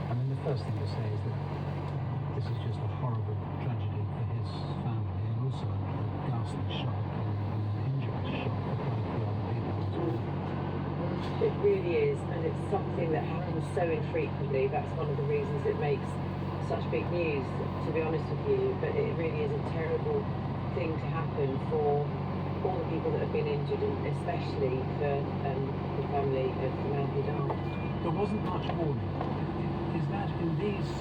I mean, the first thing to say is that this is just a horrible tragedy for his family, and also a ghastly shock and injurious shock for quite a few other people as well. It really is, and it's something that happens so infrequently. That's one of the reasons it makes such big news, to be honest with you. But it really is a terrible thing to happen for all the people that have been injured, and especially for the family of the man who died. There wasn't much warning. Is that in these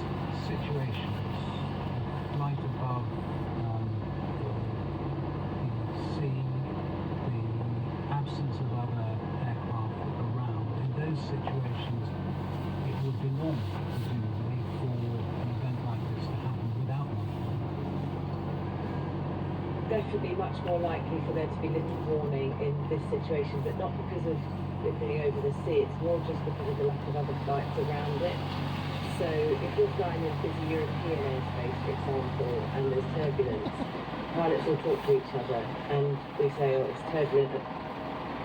situations, flight above the sea, the absence of other aircraft around, in those situations, it would be normal, presumably, for an event like this to happen without one? Definitely much more likely for there to be little warning in this situation, but not because of it being over the sea, it's more just because of the lack of other flights around it. So if you're flying in busy European airspace, for example, and there's turbulence, pilots will talk to each other and we say, oh, it's turbulent at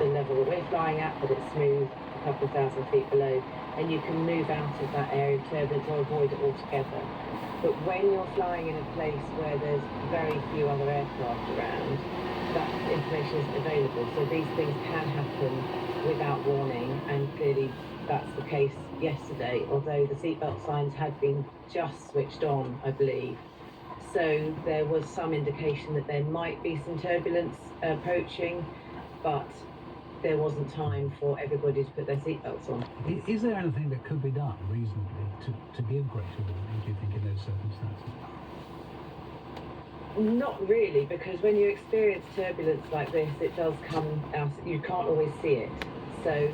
the level that we're flying at, but it's smooth a couple of thousand feet below, and you can move out of that area of turbulence or avoid it altogether. But when you're flying in a place where there's very few other aircraft around, that information isn't available. So these things can happen without warning, and clearly that's the case yesterday, although the seatbelt signs had been just switched on, I believe. So there was some indication that there might be some turbulence approaching, but there wasn't time for everybody to put their seatbelts on. Is there anything that could be done reasonably to give greater warning, do you think, in those circumstances? Not really, because when you experience turbulence like this, it does come out, you can't always see it. So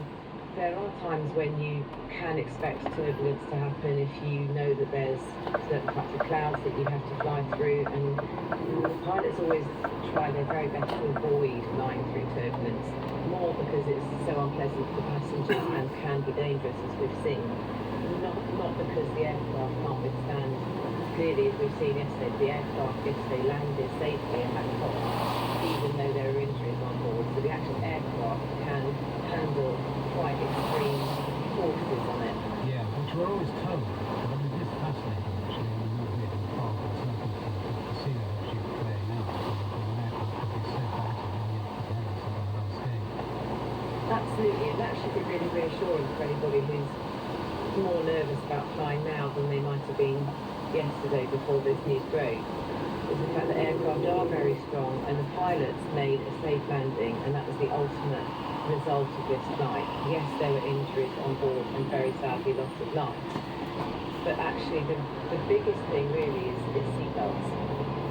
there are times when you can expect turbulence to happen if you know that there's certain types of clouds that you have to fly through, and the pilots always try their very best to avoid flying through turbulence, more because it's so unpleasant for passengers and can be dangerous, as we've seen. Not because the aircraft can't withstand. Clearly, as we've seen yesterday, the aircraft yesterday landed safely at Bangkok, even though there were injuries on board. So the actual aircraft can handle quite extreme forces on it. Yeah, which we're always told. But I mean, it is fascinating, actually, when you're here in far from circumstances, to see that actually playing out. An aircraft could be so battered and yet prepare someone unscathed. Absolutely, and that should be really reassuring for anybody who's more nervous about flying now than they might have been yesterday before this news broke, is the fact that aircraft are very strong and the pilots made a safe landing, and that was the ultimate result of this flight. Yes, there were injuries on board and very sadly loss of life, but actually the biggest thing really is seatbelts.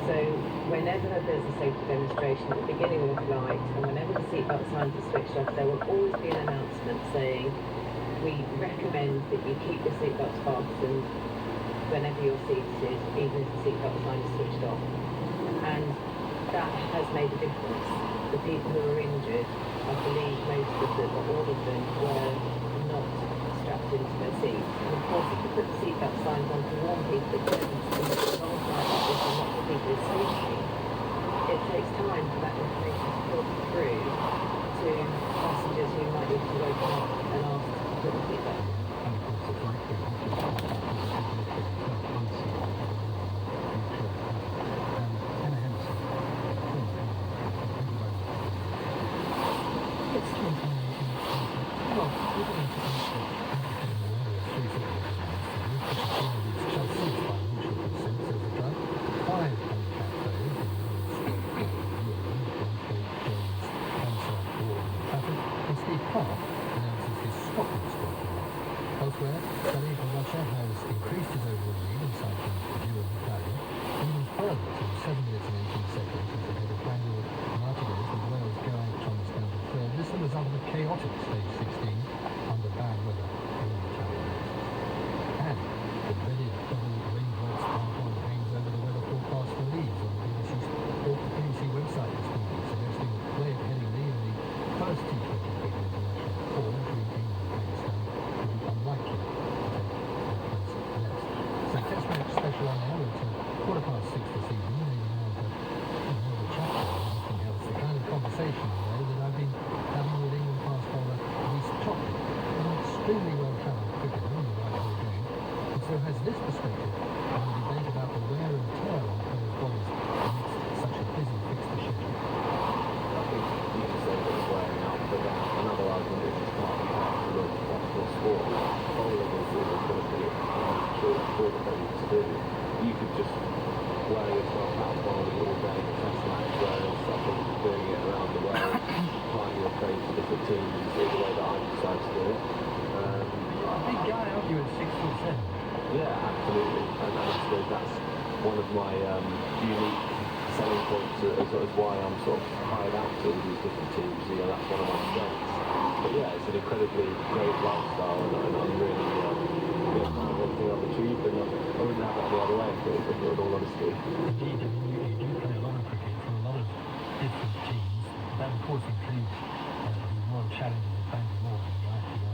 So whenever there's a safety demonstration at the beginning of a flight, and whenever the seatbelt signs are switched off, there will always be an announcement saying, we recommend that you keep your seatbelts fastened whenever you're seated, even if the seatbelt sign is switched off. And that has made a difference. The people who were injured, I believe most of them, or all of them, were not strapped into their seats. And of course, if you put the seatbelt signs on to warn people that don't, and it's a long flight like this and not for people's safety, it takes time for that information to filter through to passengers who might need to wake up and ask to put the seatbelt on. And of course, the flight crew have to stop that Elsewhere, Kelly from Russia has increased his overall lead in cycling during the rally, even further to 7 minutes and 18 seconds as ahead of Daniel Martinez with Wales Guy Thomas down to third. This is the result of a chaotic stage 16 under bad weather in the Channel. And the dreaded double rainbow sparkle hangs over the weather forecast for Leeds on the BBC website this morning, suggesting that Blake heading lead in the first T20 cricket international four between England and Pakistan would be unlikely to take their place next. So Test match special on air at 6:15 this evening. They now have another chapter of nothing else. The kind of conversation there that I've been having with England fast bowler Reece perspective on the debate about the wear and tear on players' bodies amidst such a busy fixture schedule? I think you can say that it's wearing out, but then another argument is it's part and parcel of professional sport. Bowling is incredibly short sport that you to do. You could just wear yourself out bowling all day in a test match, whereas I think doing it around the world, applying your trade to different teams is the way that I decide to do it. Big guy, aren't you, at 6'7"? Yeah, absolutely. And I suppose that's one of my unique selling points as why I'm sort of hired out to all these different teams. You know, that's one of my strengths. But yeah, it's an incredibly great lifestyle, and I'm really proud of everything I've achieved, and I wouldn't have it the other way, in all honesty. Indeed, I mean, you do play a lot of cricket for a lot of different teams. That, of course, includes the World Challengers of Bangalore and the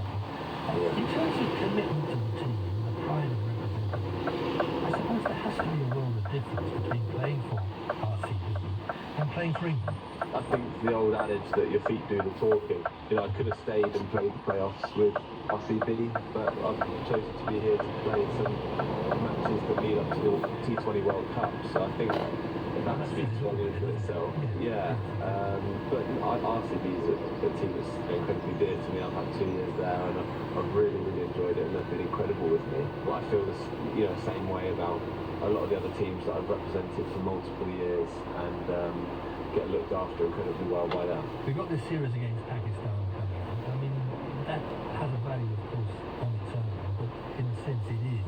IPL. In terms of commitment to the team and the pride of representing, I suppose there has to be a world of difference between playing for RCB and playing for England. I think the old adage that your feet do the talking. You know, I could have stayed and played the playoffs with RCB, but I've chosen to be here to play some matches that lead up to the T20 World Cup. So I think that speaks volumes for itself. Yeah, but RCB is a team that's incredibly dear to me. I've had 2 years there, and I've really, really enjoyed it, and they've been incredible with me. But I feel the same way about a lot of the other teams that I've represented for multiple years, and get looked after incredibly well by them. We've got this series against Pakistan coming up. I mean, that has a value, of course, on its own, but in a sense it is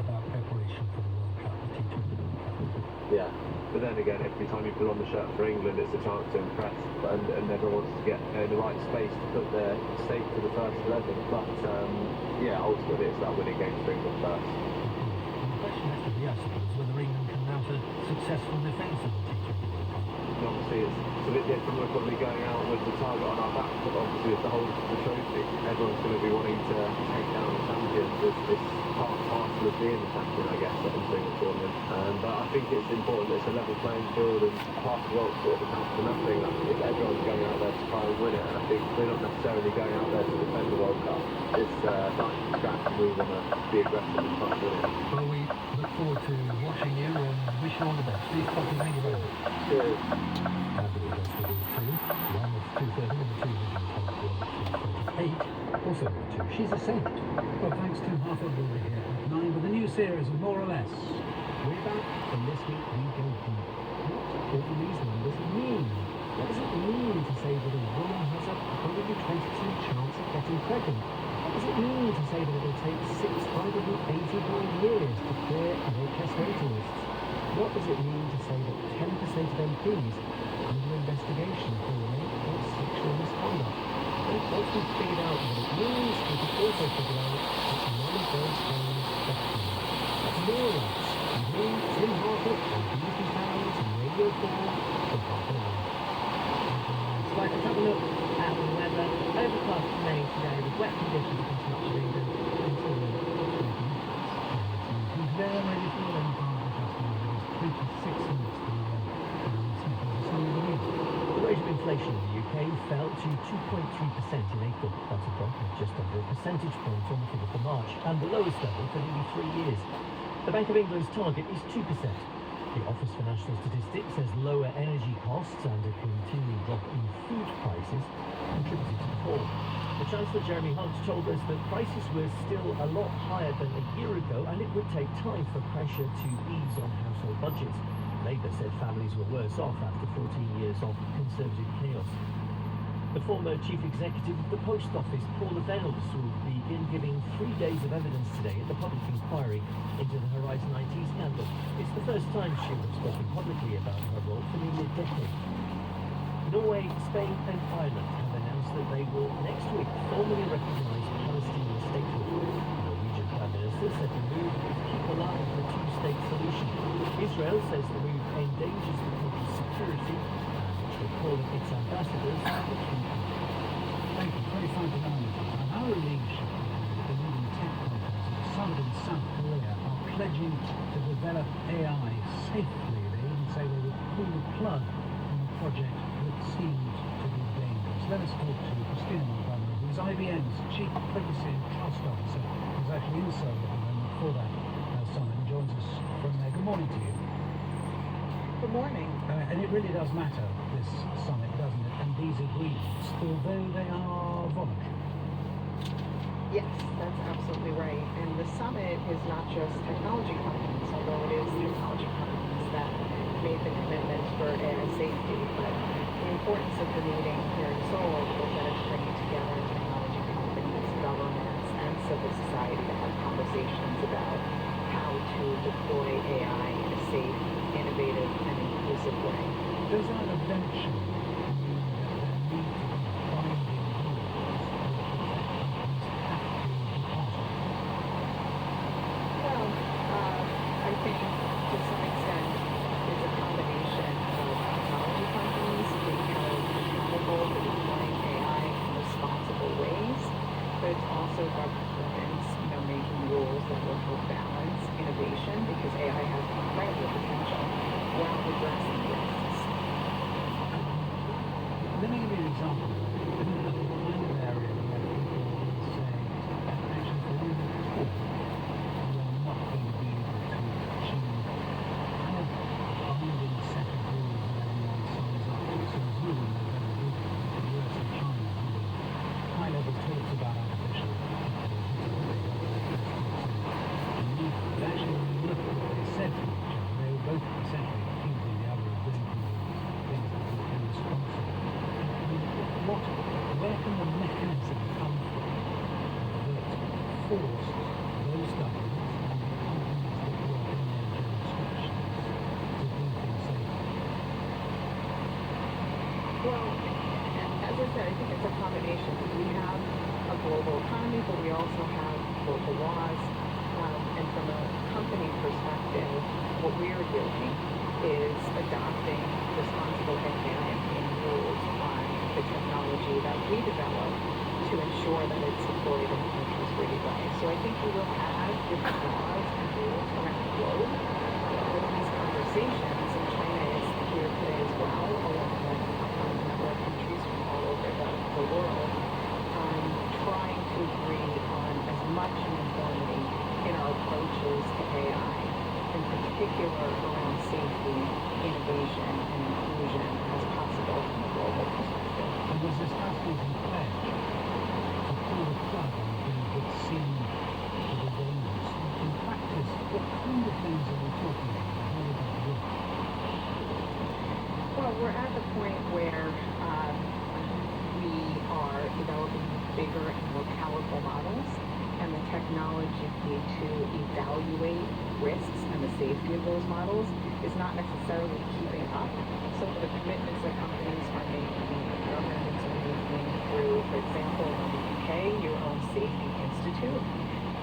about preparation for the World Cup, the T20 World Cup. Yeah, but then again, every time you put on the shirt for England, it's a chance to impress, and everyone wants to get in the right space to put their stake to the first 11. But yeah, ultimately it's about winning games for England first. And the question has to be, I suppose, whether England can mount a successful defence of the T20 World Cup. Obviously it's a bit different. We're probably going out with the target on our back, but obviously it's the whole of the trophy. Everyone's going to be wanting to take down the champions. It's part and parcel of being the champion, I guess, at entering the tournament. But I think it's important that it's a level playing field, and half the world sort of accounts for nothing. If everyone's going out there to try and win it, and I think we're not necessarily going out there to defend the World Cup. It's starting from scratch, and we want to be aggressive and try and win it. Well, we look forward to watching you and wish you all the best. Steve Coffey, thank you very much. Cheers. One at 2:30 and the two regions at 3:28. Also at 2. She's a saint. Well, thanks to Martha Wilder here at 9 with a new series of More or Less. We're back, and this week we go deep. What do these numbers mean? What does it mean to say that a woman has a 122 chance of getting pregnant? What does it mean to say that it will take 689 years to clear NHS waiting lists? What does it mean to say that 10% of MPs are under investigation for rape or sexual misconduct? And once we've figured out what it means, we can also figure out that none of those things are true. That's More or Less. With me, Tim Harford, on BBC Towns and Radio 4 for half an hour. Right, let's have a look at the weather. Overcast today with wet conditions across much of England until the He's there ready for the rain part of the festival. It is 26 minutes to The rate of inflation in the UK fell to 2.3% in April. That's a drop of just under a percentage point on the figure for March, and the lowest level for nearly 3 years. The Bank of England's target is 2%. The Office for National Statistics says lower energy costs and a continued drop in food prices contributed to the fall. The Chancellor Jeremy Hunt told us that prices were still a lot higher than a year ago, and it would take time for pressure to ease on household budgets. Labour said families were worse off after 14 years of Conservative chaos. The former chief executive of the Post Office, Paula Reynolds, will begin giving 3 days of evidence today at the public inquiry into the Horizon IT scandal. It's the first time she will have spoken publicly about her role for nearly a decade. Norway, Spain and Ireland have announced that they will next week formally recognise Palestinian statehood. The Norwegian Prime Minister said the move would keep alive the two-state solution. Israel says the move endangers the country's security, which will call its ambassadors to the key. Thank you. Very fine to know. Our leadership, the leading tech companies in Southern and South Korea, are pledging to develop AI safely. They even say they will pull the plug on a project that seemed to be dangerous. Let us talk to Christina Montgomery, who is IBM's Chief Privacy and Trust Officer, who's actually in Seoul, and before that, Simon joins us from there. Good morning to you. Good morning. And it really does matter, this summit, doesn't it? And these agreements, although they are voluntary. Yes, that's absolutely right. And the summit is not just technology companies, although it is technology companies that made the commitment for AI safety. But the importance of the meeting here in Seoul was that it's bringing together technology companies, governments, and civil society to have conversations about how to deploy AI in a safe, innovative, and inclusive way. Does that eventually mean that there need to be binding rules Well, I think to some extent it's a combination of technology companies being held accountable for deploying AI in responsible ways, but it's also governments, making rules that will help balance innovation because AI has incredible potential while addressing risks. Let me give you an example. Of the kind of area where people will say, actually, for one tool, you are not going to be able to achieve kind of a binding set of rules that everyone signs up to. So as you will know very well, the US and China having high-level talks about artificial intelligence, but actually, when you look at what they said to each other, they were both essentially accusing the other of doing things that were irresponsible. Where can the mechanism come from that forced those governments and the companies that work in their jurisdictions to do things safely? Well, as I said, I think it's a combination. We have a global economy, but we also have local laws. And from a company perspective, what we are doing is adopting responsible AI and rules on the technology that we develop to ensure that it's deployed in a trustworthy way. So I think we will have different laws and rules around the globe. With these conversations, and China is here today as well, along with a number of countries from all over the world, trying to agree on as much uniformity in our approaches to AI, in particular around safety, innovation, and inclusion as possible from a global perspective. And was this fascinating pledge to pull the plug on things that seem to be dangerous? In practice, what kind of things are we talking about? How would that work? Well, we're at the point where we are developing bigger and more powerful models, and the technology to evaluate risks and the safety of those models is not necessarily keeping up. Some of the commitments that companies are making, governments are making through, for example, in the UK, your own Safety Institute,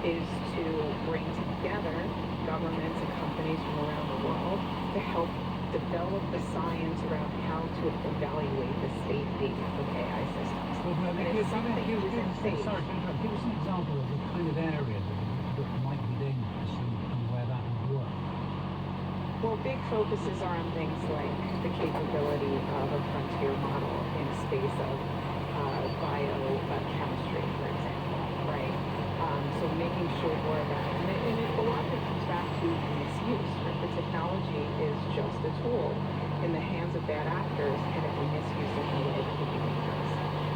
is to bring together governments and companies from around the world to help develop the science around how to evaluate the safety of AI systems. Well, And if something isn't safe, sorry to interrupt. Give us an example of the kind of area that might be dangerous and where that would work. well, big focuses are on things like the capability of a frontier model in a space of biochemistry, for example, right? So making sure that, a lot of it comes back to misuse. Right? The technology is just a tool in the hands of bad actors, and if we misuse it in a way that could be dangerous.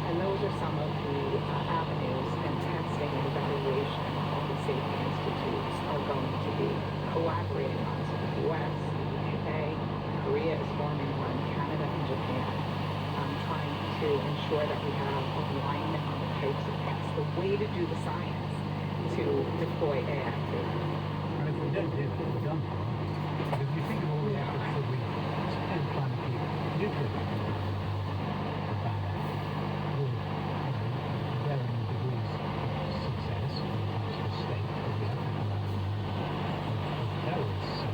And those are some of the avenues and testing and evaluation that the safety institutes are going to be collaborating on. So the US, the UK, Korea is forming one, Canada and Japan, trying to ensure that we have alignment on the types of tests, the way to do the science to deploy AI safely. And if we don't do that, we're done for. But if you think of all the efforts that we spend trying to keep nuclear weapons the bad actors, with varying degrees of success, perhaps the state could be African of terrorists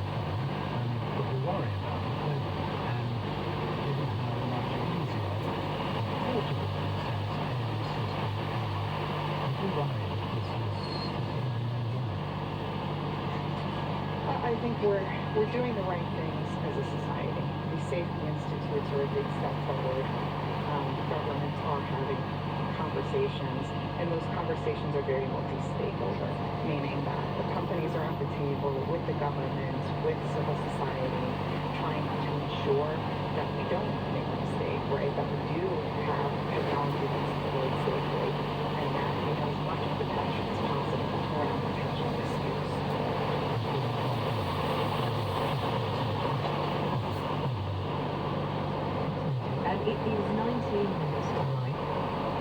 but we worry about it, don't we? And given how much easier and portable in a sense AI systems are, I do worry that this is I think we're doing the right things as a society. The safety institutes are a big step forward. Governments are having conversations, and those conversations are very multi-stakeholder, meaning that the companies are at the table with the government, with civil society, trying to ensure that we don't make a mistake, right? That we do have technology that's deployed safely, and that we have as much protection as possible around potential misuse. And it is 19 minutes to 9.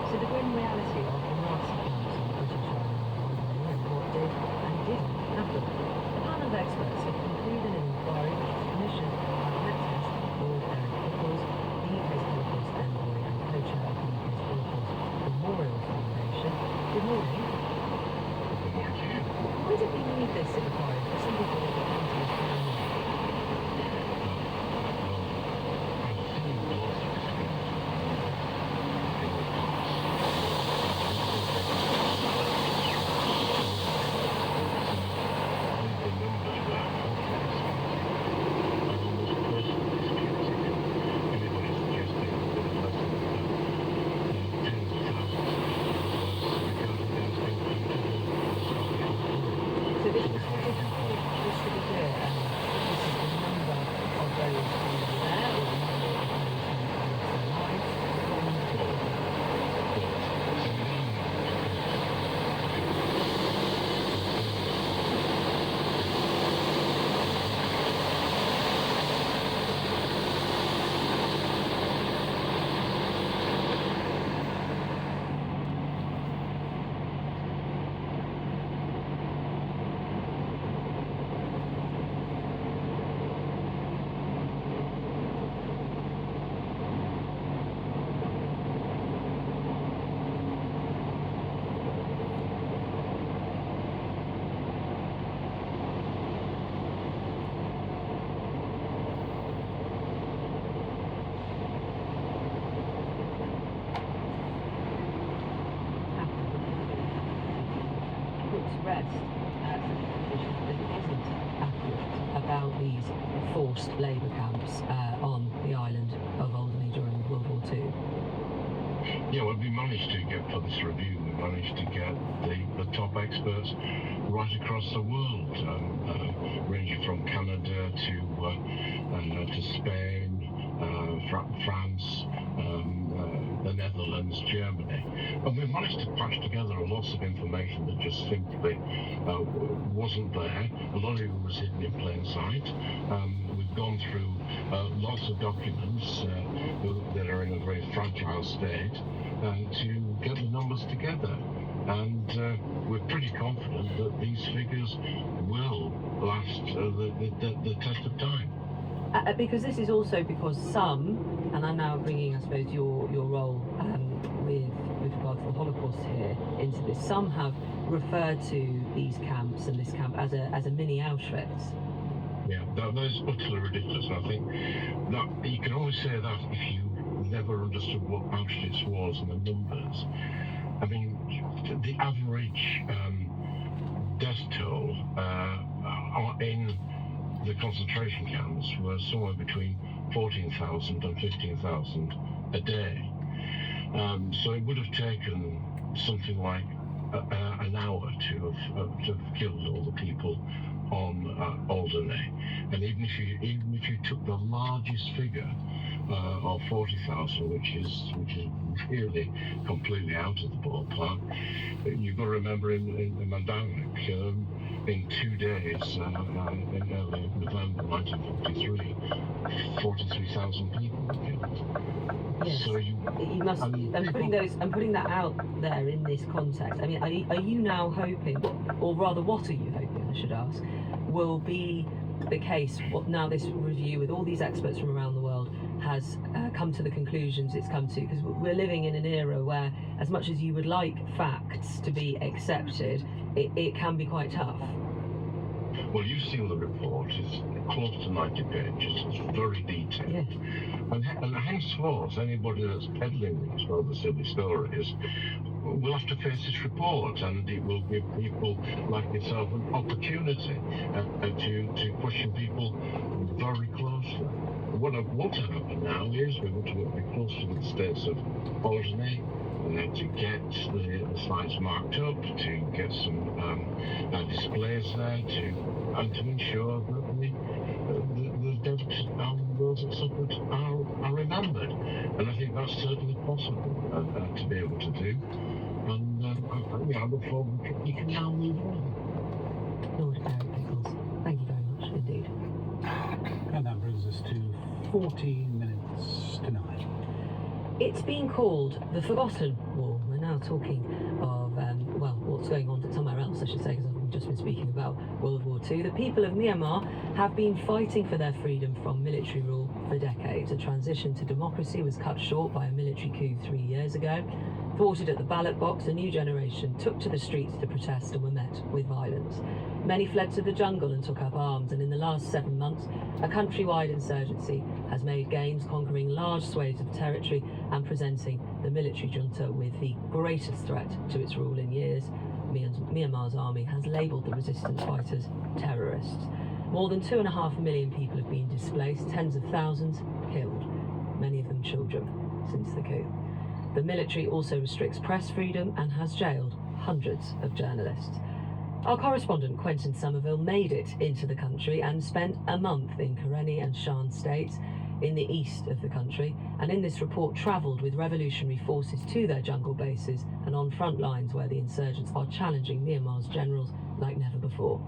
So the grim reality of the Nazi camps on the British Island of Normandy and what did and didn't happen. A panel of experts have concluded an inquiry which was commissioned by Met Lord Eric Pickles, the UK's Holocaust envoy and co-chair of the UK's Holocaust Memorial Foundation. Good morning. Why did we need this inquiry? For some people, it comes to us So this is just to be clear, this is the number of those who were there, or the number of those who lost their lives. Put to rest the conclusion that isn't accurate about these forced labour camps on the island of Alderney during World War II. Yeah, well, we managed to get, for this review, we managed to get the top experts right across the world, ranging from Canada to Spain, France, the Netherlands, Germany. And we managed to patch together a lot of information that just simply wasn't there. A lot of it was hidden in plain sight. We've gone through lots of documents that are in a very fragile state to get the numbers together. And we're pretty confident that these figures will last the test of time. Because this is also because some, and I'm now bringing, I suppose, your role with regard to the Holocaust here into this, some have referred to these camps and this camp as a mini Auschwitz. Yeah, that is utterly ridiculous. And I think that you can only say that if you never understood what Auschwitz was and the numbers. I mean, the average death toll in the concentration camps were somewhere between 14,000 and 15,000 a day. So it would have taken something like an hour to have killed all the people on Alderney. And even if you took the largest figure of 40,000, which is really completely out of the ballpark, you've got to remember in Majdanek, in 2 days, in early November 1943, 43,000 people were killed. Yes. So you must. I'm putting that out there in this context. I mean, are you now hoping, or rather, what are you hoping? I should ask, will be the case. What now? This review with all these experts from around the world has come to the conclusions it's come to, because we're living in an era where, as much as you would like facts to be accepted, it can be quite tough. Well, you've seen the report. It's close to 90 pages. It's very detailed. Yes. And henceforth, anybody that's peddling these rather silly stories will have to face this report, and it will give people like yourself an opportunity to question people very closely. What I want to happen now is we want to work very closely with the states of Alderney, to get the sites marked up, to get some displays there, and to ensure that the dead and those that suffered are remembered. And I think that's certainly possible to be able to do. And I look forward to you can now move on. Lord Eric Pickles, thank you very much indeed. And that brings us to 14 minutes to 9. It's been called the Forgotten War. We're now talking of, what's going on somewhere else, I should say, because I've just been speaking about World War II. The people of Myanmar have been fighting for their freedom from military rule for decades. A transition to democracy was cut short by a military coup 3 years ago. Thwarted at the ballot box, a new generation took to the streets to protest and were met with violence. Many fled to the jungle and took up arms, and in the last 7 months, a countrywide insurgency has made gains, conquering large swathes of territory and presenting the military junta with the greatest threat to its rule in years. Myanmar's army has labelled the resistance fighters terrorists. More than 2.5 million people have been displaced, tens of thousands killed, many of them children, since the coup. The military also restricts press freedom and has jailed hundreds of journalists. Our correspondent Quentin Somerville made it into the country and spent a month in Karenni and Shan states in the east of the country, and in this report travelled with revolutionary forces to their jungle bases and on front lines where the insurgents are challenging Myanmar's generals like never before.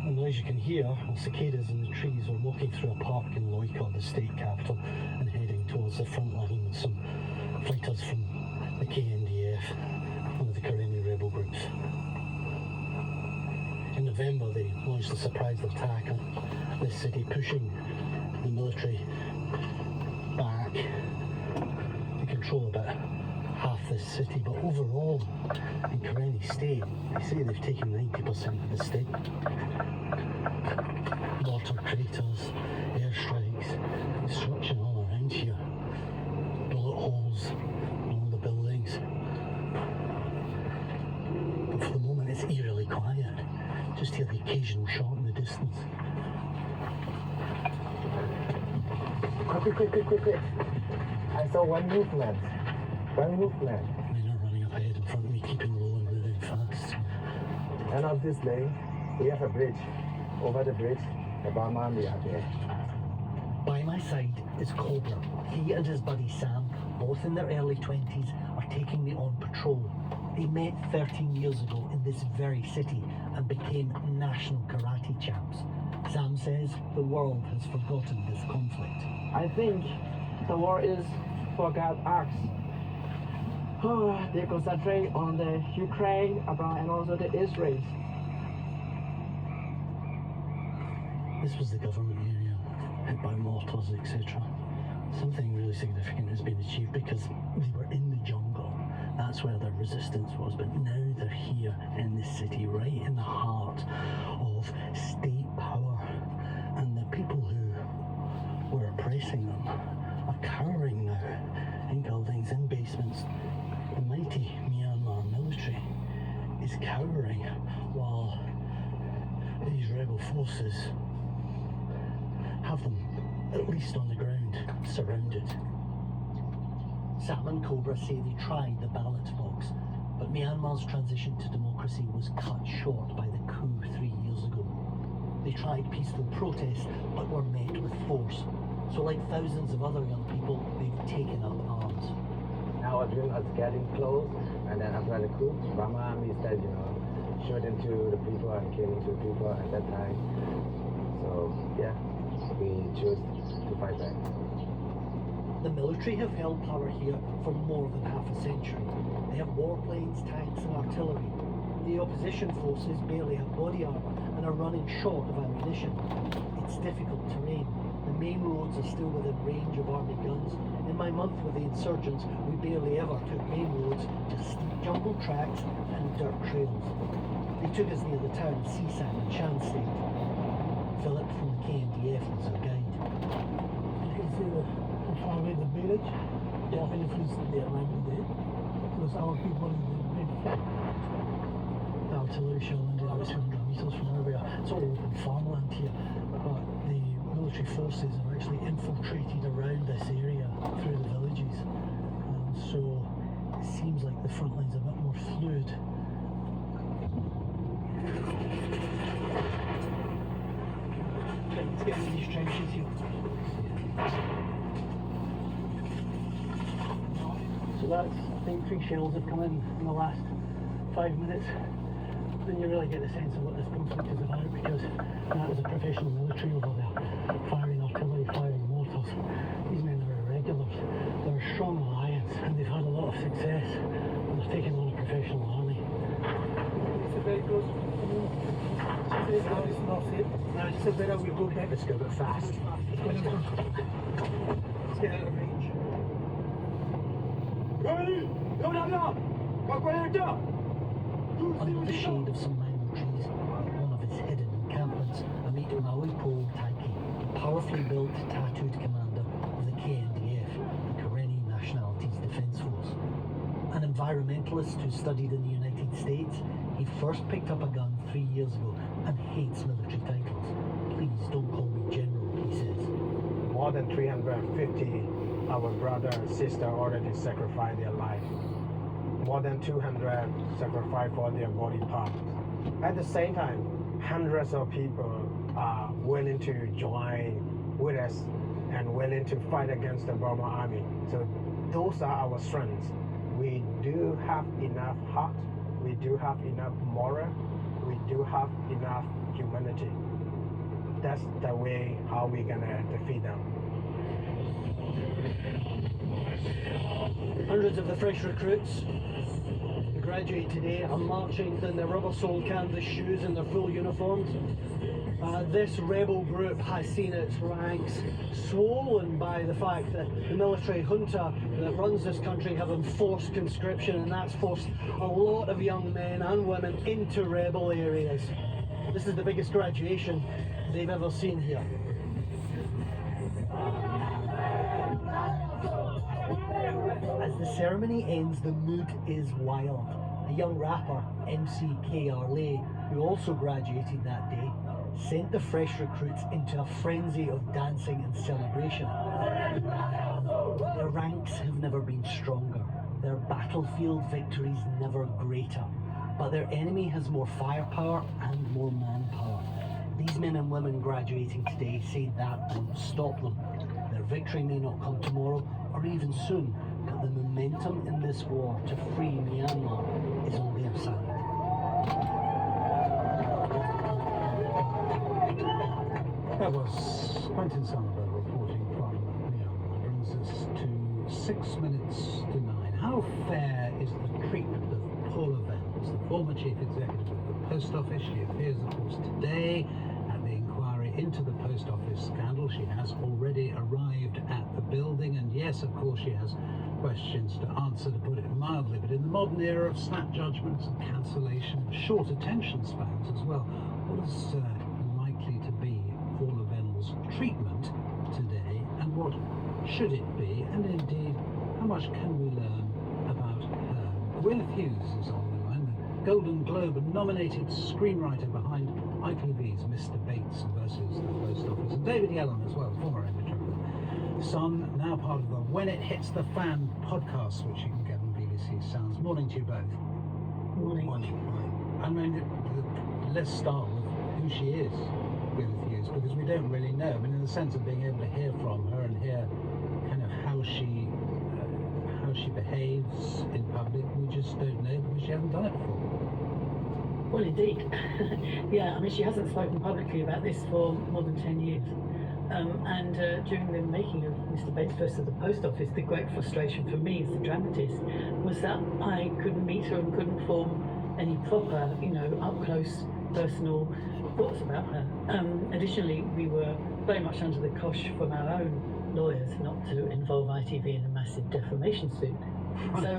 And as you can hear, cicadas in the trees are walking through a park in Loika, the state capital, and heading towards the front line with some fighters from the KNDF, one of the Karenni rebel groups. In November, they launched a surprise attack on this city, pushing the military back to control about half this city. But overall, in Karenni State, they say they've taken 90% of the state. Water craters, airstrikes, construction all around here, bullet holes in all the buildings. But for the moment, it's eerily quiet. Just hear the occasional shot in the distance. Quick. I saw one movement. Men are running up ahead in front of me, keeping low and moving fast. End of this lane, we have a bridge. Over the bridge, the Burma Army are there. By my side is Cobra. He and his buddy Sam, both in their early 20s, are taking me on patrol. They met 13 years ago in this very city and became national karate champs. Sam says the world has forgotten this conflict. I think the war is forgot us. They concentrate on the Ukraine and also the Israel. This was the government area, hit by mortars, etc. Something really significant has been achieved because they were in the jungle. That's where their resistance was, but now they're here in this city, right in the heart of state power. And the people who were oppressing them are cowering now in buildings, in basements. The mighty Myanmar military is cowering while these rebel forces have them, at least on the ground, surrounded. Sam and Cobra say they tried the ballot box, but Myanmar's transition to democracy was cut short by the coup 3 years ago. They tried peaceful protest, but were met with force. So like thousands of other young people, they've taken up arms. Our dream was getting close, and then after the coup, Burma Army started, shooting to the people and killing to people at that time. So, yeah, we chose to fight back. The military have held power here for more than half a century. They have warplanes, tanks and artillery. The opposition forces barely have body armour and are running short of ammunition. It's difficult terrain. The main roads are still within range of army guns. In my month with the insurgents, we barely ever took main roads, just steep jungle tracks and dirt trails. They took us near the town of Sisan in Shan State. Philip from the KNDF was our guide. You can see the far away the village. There are elephants there right there. Because our people in the main front. The artillery shell landed about 200 metres from where we are. It's all open farmland here, but the military forces have actually infiltrated around this area through the villages. so it seems like the front line's a bit more fluid. Let's get into these trenches here. So that's, I think 3 shells have come in the last 5 minutes. Then you really get the sense of what this conflict is about, because that was a professional military over there, firing artillery, firing mortars. These men are irregulars. They're a strong alliance, and they've had a lot of success. And they're taking on a professional army. It's a very close. It's not safe. Now, it's a bit of we go back. Let's go a bit fast. Let's get out of range. Under the shade of some mango trees, one of its hidden encampments, I meet Maui Po Taiki, a powerfully built, tattooed commander of the KNDF, the Karenni Nationalities Defence Force. An environmentalist who studied in the United States, he first picked up a gun 3 years ago and hates military titles. Please don't call me general, he says. More than 350 our brother and sister already sacrificed their life. More than 200 sacrificed for their body parts. At the same time, hundreds of people are willing to join with us and willing to fight against the Burma army. So those are our strengths. We do have enough heart, we do have enough moral, we do have enough humanity. That's the way how we're gonna defeat them. Hundreds of the fresh recruits who graduate today are marching in their rubber-soled canvas shoes in their full uniforms. This rebel group has seen its ranks swollen by the fact that the military junta that runs this country have enforced conscription, and that's forced a lot of young men and women into rebel areas. This is the biggest graduation they've ever seen here. As the ceremony ends, the mood is wild. A young rapper, MC KRLA, who also graduated that day, sent the fresh recruits into a frenzy of dancing and celebration. Their ranks have never been stronger, their battlefield victories never greater, but their enemy has more firepower and more manpower. These men and women graduating today say that won't stop them. Their victory may not come tomorrow or even soon, but the momentum in this war to free Myanmar is on their side. That was Quentin Somerville reporting from Myanmar. Brings us to 6 minutes to 9. How fair is the treatment of Paula Vance, the former chief executive of the Post Office? She appears, of course, today at the inquiry into the Post Office scandal. She has already arrived at the building, and yes, of course, she has questions to answer, to put it mildly. But in the modern era of snap judgments and cancellation, short attention spans as well, what is likely to be Paula Vennell's treatment today, and what should it be, and indeed, how much can we learn about her? Gwyneth Hughes is on the line, the Golden Globe nominated screenwriter behind ITV's Mr. Bates versus the Post Office, and David Yellen as well, former editor of The Sun, now part of the When It Hits the Fan podcast, which you can get on BBC Sounds. Morning to you both. Morning. I mean, let's start with who she is, Gwyneth Hughes, because we don't really know. I mean, in the sense of being able to hear from her and hear kind of how she behaves in public, we just don't know because she hasn't done it before. Well, indeed. Yeah, I mean, she hasn't spoken publicly about this for more than 10 years. During the making of Mr. Bates versus the Post Office, the great frustration for me as a dramatist was that I couldn't meet her and couldn't form any proper, up-close, personal thoughts about her. Additionally, we were very much under the cosh from our own lawyers not to involve ITV in a massive defamation suit. So,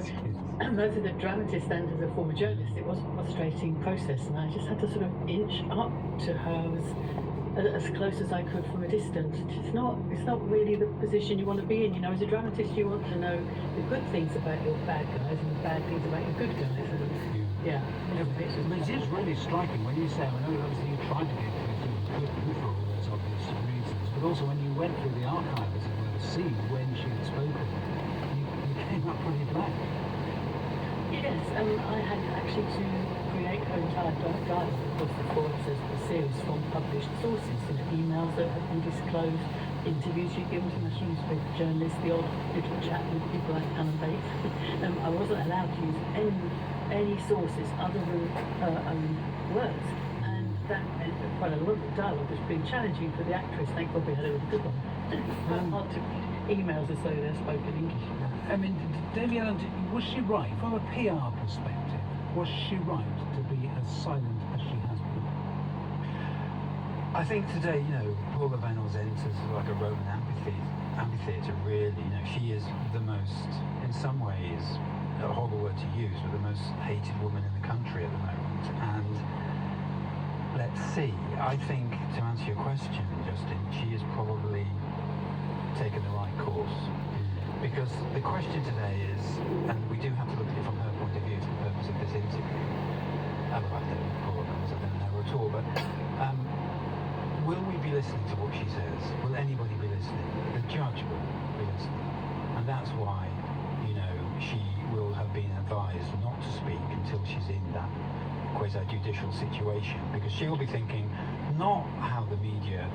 both as a dramatist and as a former journalist, it was a frustrating process, and I just had to sort of inch up to her as close as I could from a distance. It's not really the position you want to be in. As a dramatist, you want to know the good things about your bad guys and the bad things about your good guys. Yeah. It is really striking when you say, I know obviously you tried to get good for all those obvious reasons, but also when you went through the archive, as it were, to see when she had spoken, you came up pretty black. Yes, I had actually to create her entire dialogue of the four episodes of the series from published sources, emails that have been disclosed, interviews she'd given to national newspaper journalists, the odd little chat with people like Alan Bates. I wasn't allowed to use any sources other than her own words. And that meant that quite a lot of the dialogue was being challenging for the actress. Thank God we had a really good one. It's hard to read emails as though they're spoken English. I mean, Davy Allen, was she right, from a PR perspective, was she right to be as silent as she has been? I think today, Paula Van Oz enters like a Roman amphitheatre, really. She is the most, in some ways, a horrible word to use, but the most hated woman in the country at the moment. And let's see, I think, to answer your question, Justin, she has probably taken the right course. Because the question today is, and we do have to look at it from her point of view for the purpose of this interview. I don't know her at all, but will we be listening to what she says? Will anybody be listening? The judge will be listening. And that's why, she will have been advised not to speak until she's in that quasi-judicial situation. Because she will be thinking, not how the media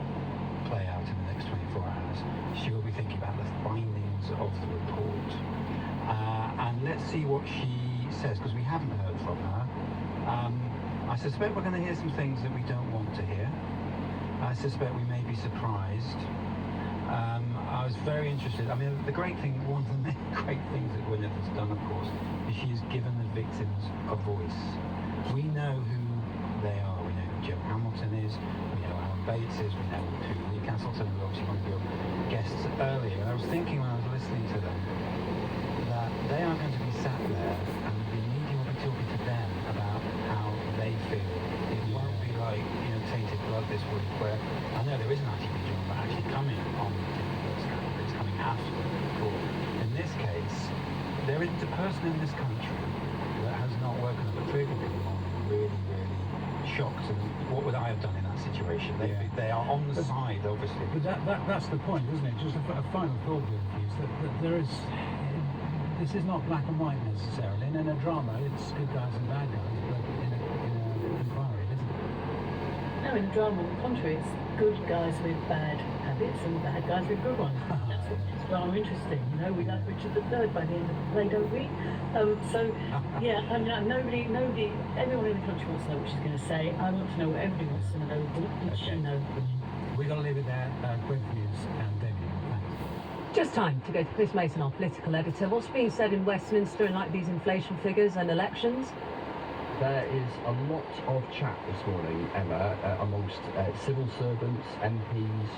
play out in the next 24 hours. She will be thinking about the findings of the report. And let's see what she says, because we haven't heard from her. I suspect we're going to hear some things that we don't want to hear. I suspect we may be surprised. I was very interested. I mean, one of the many great things that Gwyneth has done, of course, is she has given the victims a voice. We know who they are. We know who Joe Hamilton is. We know Alan Bates is. We know who Lee Castleton, who obviously one of your guests earlier. And I was thinking when I was listening to them that they are going to be sat there and the media will be talking to them about how they feel. It won't be like, Tainted Blood this week, where I know there is an ITV drama actually coming on Tainted Blood scandal, but it's coming after the report. In this case, there isn't a person in this country that has not woken up at 3 o'clock in the morning really, really shocked. And what would I have done in that situation? They are on the side, obviously. But that's the point, isn't it? Just a final thought with you is that there is... This is not black and white necessarily, and in a drama it's good guys and bad guys, but in an inquiry, isn't it? No, in a drama, on the contrary, it's good guys with bad habits and bad guys with good ones. That's what makes drama interesting. We like Richard III by the end of the play, don't we? Nobody, everyone in the country wants to know what she's going to say. I want to know what everybody wants to know. What did she know? We're going to leave it there. Great news, and David, thanks. Just time to go to Chris Mason, our political editor. What's being said in Westminster in these inflation figures and elections? There is a lot of chat this morning, Emma, amongst civil servants, MPs,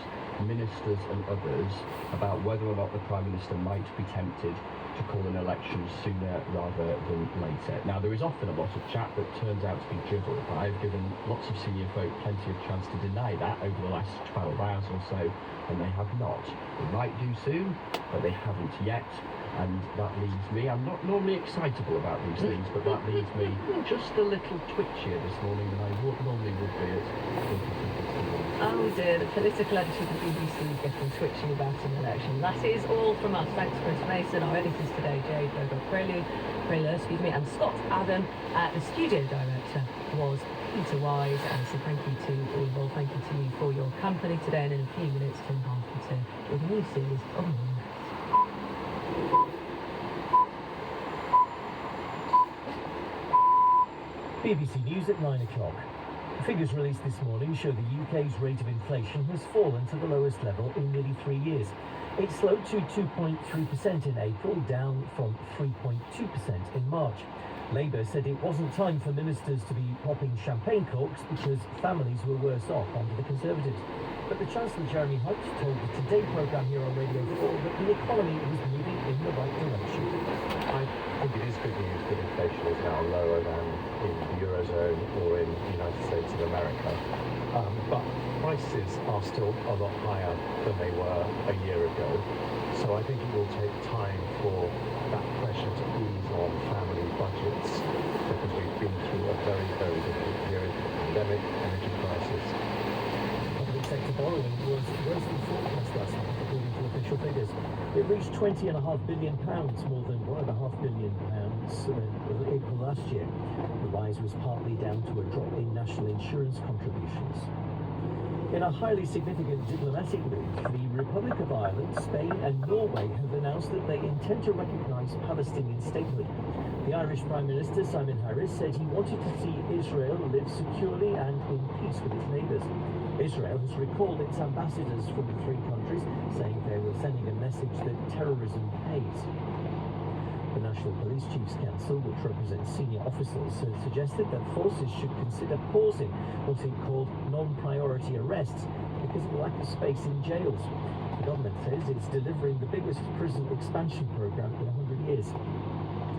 ministers and others about whether or not the Prime Minister might be tempted to call an election sooner rather than later. Now, there is often a lot of chat that turns out to be drivel. I've given lots of senior folk plenty of chance to deny that over the last 12 hours or so, and they have not. They might do soon, but they haven't yet. And that leaves me, I'm not normally excitable about these things, but that leaves me just a little twitchier this morning than I normally would be at 20:50. Oh dear, the political editor of the BBC is getting twitchy about an election. That is all from us. Thanks Chris Mason, our editors today, Jade Bogo-Prayler, and Scott Adam. The studio director was Peter Wise, and so thank you to all involved. Thank you to you for your company today, and in a few minutes, Tim Harfington with a new series of Morning. BBC News at 9 o'clock. Figures released this morning show the UK's rate of inflation has fallen to the lowest level in nearly 3 years. It slowed to 2.3% in April, down from 3.2% in March. Labour said it wasn't time for ministers to be popping champagne corks because families were worse off under the Conservatives. But the Chancellor Jeremy Hunt told the Today programme here on Radio 4 that the economy was moving in the right direction. I think it is good news that inflation is now lower than in the Eurozone or in the United States of America. But prices are still a lot higher than they were a year ago. So I think it will take time for that pressure to ease on family budgets because we've been through a very, very difficult period of pandemic, energy crisis. Public sector borrowing was worse than forecast last month, according to a official figures. It reached £20.5 billion, more than £1.5 billion in April last year. The rise was partly down to a drop in national insurance contributions. In a highly significant diplomatic move, the Republic of Ireland, Spain and Norway have announced that they intend to recognise Palestinian statehood. The Irish Prime Minister, Simon Harris, said he wanted to see Israel live securely and in peace with its neighbours. Israel has recalled its ambassadors from the three countries, saying they were sending a message that terrorism pays. The National Police Chiefs Council, which represents senior officers, has suggested that forces should consider pausing what it called non-priority arrests because of the lack of space in jails. The government says it's delivering the biggest prison expansion programme in 100 years.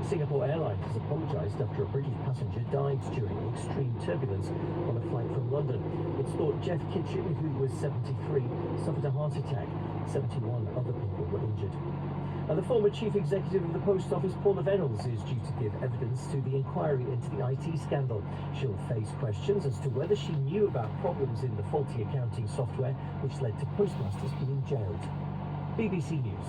Singapore Airlines has apologised after a British passenger died during extreme turbulence on a flight from London. It's thought Jeff Kitchen, who was 73, suffered a heart attack. 71 other people were injured. And the former chief executive of the Post Office, Paula Venables, is due to give evidence to the inquiry into the IT scandal. She'll face questions as to whether she knew about problems in the faulty accounting software, which led to postmasters being jailed. BBC News.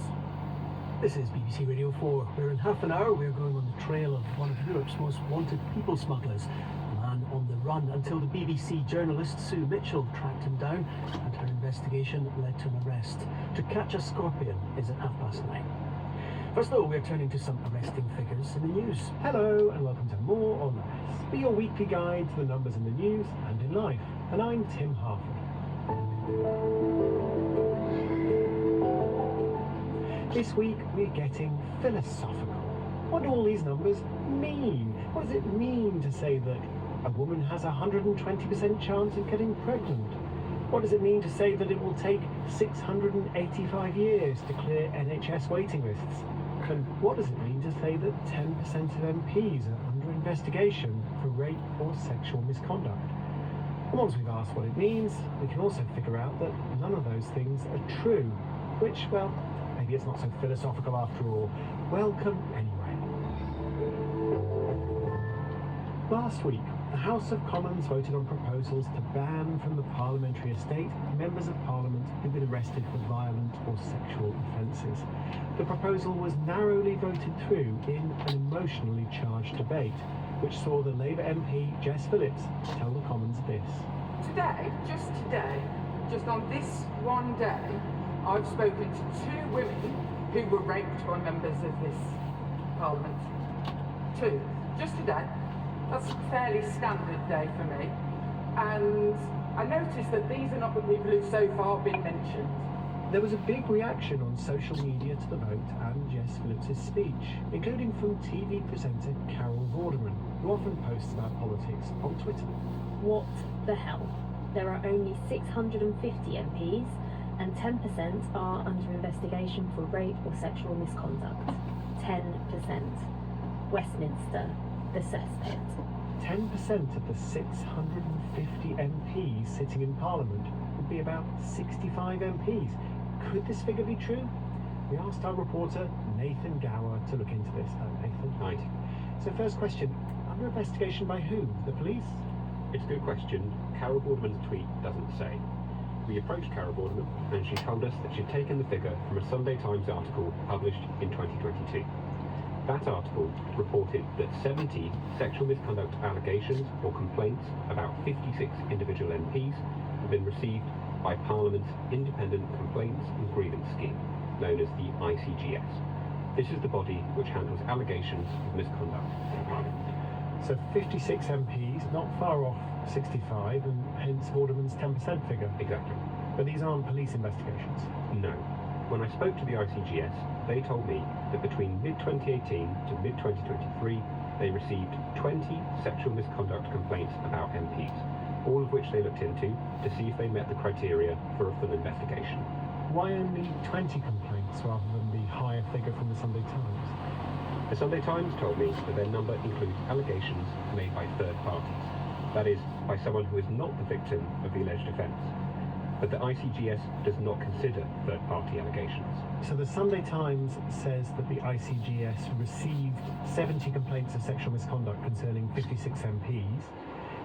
This is BBC Radio 4, where in half an hour we're going on the trail of one of Europe's most wanted people smugglers, a man on the run until the BBC journalist Sue Mitchell tracked him down and her investigation led to an arrest. To Catch a Scorpion is at 9:30. First though, we're turning to some arresting figures in the news. Hello and welcome to More or Less, be your weekly guide to the numbers in the news and in life. And I'm Tim Harford. This week we're getting philosophical. What do all these numbers mean? What does it mean to say that a woman has a 120% chance of getting pregnant? What does it mean to say that it will take 685 years to clear NHS waiting lists? And what does it mean to say that 10% of MPs are under investigation for rape or sexual misconduct? And once we've asked what it means, we can also figure out that none of those things are true, which, well, maybe it's not so philosophical after all. Welcome anyway. Last week, the House of Commons voted on proposals to ban from the parliamentary estate members of Parliament who've been arrested for violent or sexual offences. The proposal was narrowly voted through in an emotionally charged debate, which saw the Labour MP Jess Phillips tell the Commons this. Today, just on this one day, I've spoken to two women who were raped by members of this Parliament. Two. Just today. That's a fairly standard day for me. And I noticed that these are not the people who've so far been mentioned. There was a big reaction on social media to the vote and Jess Phillips' speech, including from TV presenter Carol Vorderman, who often posts about politics on Twitter. What the hell? There are only 650 MPs, and 10% are under investigation for rape or sexual misconduct. 10%. Westminster, the cesspit. 10% of the 650 MPs sitting in Parliament would be about 65 MPs. Could this figure be true? We asked our reporter Nathan Gower to look into this. Nathan. Right. So first question, under investigation by who? The police? It's a good question. Carol Vorderman's tweet doesn't say. We approached Carol Vorderman and she told us that she'd taken the figure from a Sunday Times article published in 2022. That article reported that 70 sexual misconduct allegations or complaints about 56 individual MPs have been received by Parliament's Independent Complaints and Grievance Scheme, known as the ICGS. This is the body which handles allegations of misconduct in Parliament. So 56 MPs, not far off 65, and hence Vorderman's 10% figure. Exactly. But these aren't police investigations? No. When I spoke to the ICGS, they told me that between mid-2018 to mid-2023, they received 20 sexual misconduct complaints about MPs, all of which they looked into to see if they met the criteria for a full investigation. Why only 20 complaints rather than the higher figure from the Sunday Times? The Sunday Times told me that their number includes allegations made by third parties, that is, by someone who is not the victim of the alleged offence. But the ICGS does not consider third-party allegations. So the Sunday Times says that the ICGS received 70 complaints of sexual misconduct concerning 56 MPs.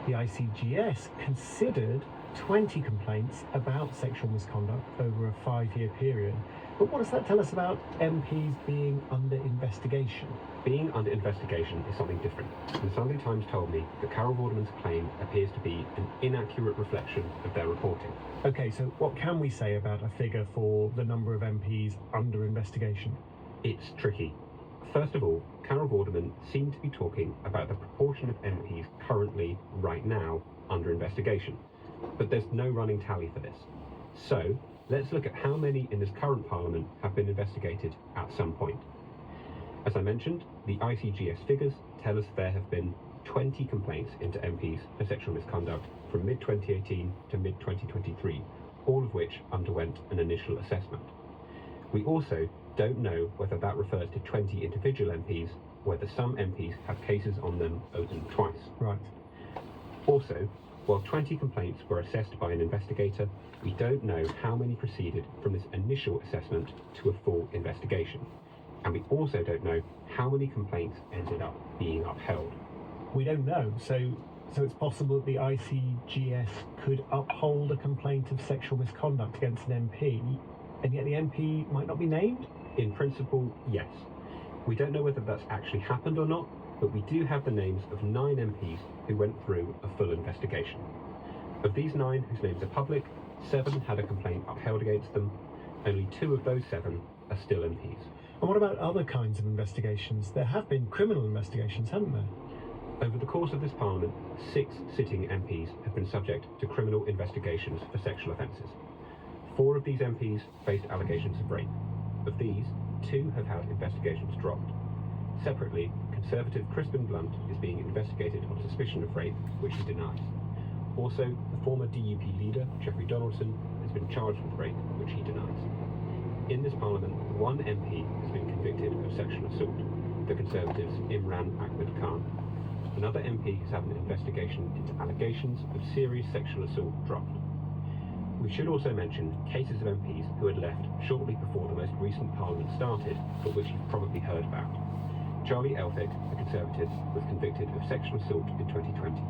The ICGS considered 20 complaints about sexual misconduct over a 5-year period. But what does that tell us about MPs being under investigation? Being under investigation is something different. The Sunday Times told me that Carol Vorderman's claim appears to be an inaccurate reflection of their reporting. Okay, so what can we say about a figure for the number of MPs under investigation? It's tricky. First of all, Carol Vorderman seemed to be talking about the proportion of MPs currently, right now, under investigation. But there's no running tally for this. So, let's look at how many in this current Parliament have been investigated at some point. As I mentioned, the ICGS figures tell us there have been 20 complaints into MPs for sexual misconduct from mid-2018 to mid-2023, all of which underwent an initial assessment. We also don't know whether that refers to 20 individual MPs, or whether some MPs have cases on them opened twice. Right. Also, while 20 complaints were assessed by an investigator, we don't know how many proceeded from this initial assessment to a full investigation. And we also don't know how many complaints ended up being upheld. We don't know, so it's possible that the ICGS could uphold a complaint of sexual misconduct against an MP, and yet the MP might not be named? In principle, yes. We don't know whether that's actually happened or not, but we do have the names of 9 MPs who went through a full investigation. Of these 9 whose names are public, 7 had a complaint upheld against them. Only 2 of those 7 are still MPs. And what about other kinds of investigations? There have been criminal investigations, haven't there? Over the course of this Parliament, 6 sitting MPs have been subject to criminal investigations for sexual offences. 4 of these MPs faced allegations of rape. Of these, 2 have had investigations dropped. Separately, Conservative Crispin Blunt is being investigated on suspicion of rape, which he denies. Also, the former DUP leader, Jeffrey Donaldson, has been charged with rape, which he denies. In this Parliament, 1 MP has been convicted of sexual assault, the Conservatives' Imran Ahmed Khan. Another MP has had an investigation into allegations of serious sexual assault dropped. We should also mention cases of MPs who had left shortly before the most recent Parliament started, but which you've probably heard about. Charlie Elphicke, a Conservative, was convicted of sexual assault in 2020.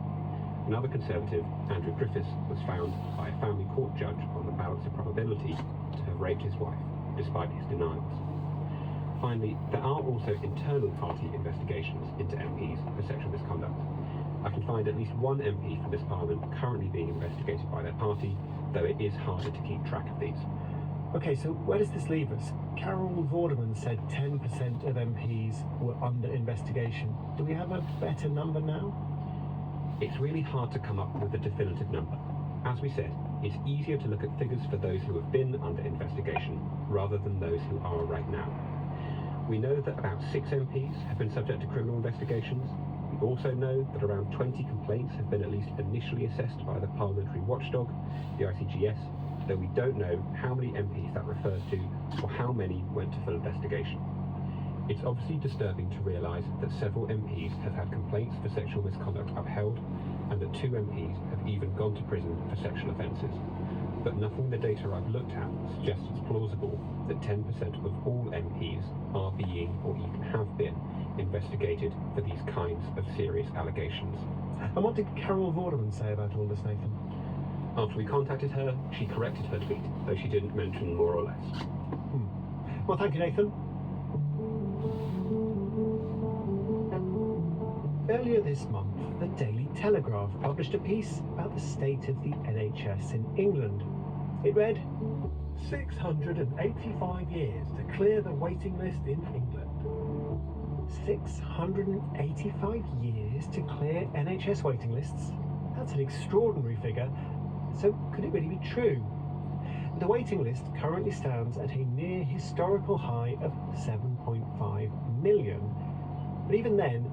Another Conservative, Andrew Griffiths, was found by a family court judge on the balance of probability to have raped his wife, despite his denials. Finally, there are also internal party investigations into MPs for sexual misconduct. I can find at least 1 MP from this Parliament currently being investigated by their party, though it is harder to keep track of these. Okay, so where does this leave us? Carol Vorderman said 10% of MPs were under investigation. Do we have a better number now? It's really hard to come up with a definitive number. As we said, it's easier to look at figures for those who have been under investigation rather than those who are right now. We know that about 6 MPs have been subject to criminal investigations. We also know that around 20 complaints have been at least initially assessed by the parliamentary watchdog, the ICGS, though we don't know how many MPs that refers to or how many went to full investigation. It's obviously disturbing to realise that several MPs have had complaints for sexual misconduct upheld, and that 2 MPs have even gone to prison for sexual offences. But nothing in the data I've looked at suggests it's plausible that 10% of all MPs are being, or even have been, investigated for these kinds of serious allegations. And what did Carol Vorderman say about all this, Nathan? After we contacted her, she corrected her tweet, though she didn't mention more or less. Well, thank you, Nathan. Earlier this month, the Daily Telegraph published a piece about the state of the NHS in England. It read, 685 years to clear the waiting list in England. 685 years to clear NHS waiting lists? That's an extraordinary figure. So could it really be true? The waiting list currently stands at a near historical high of 7.5 million. But even then,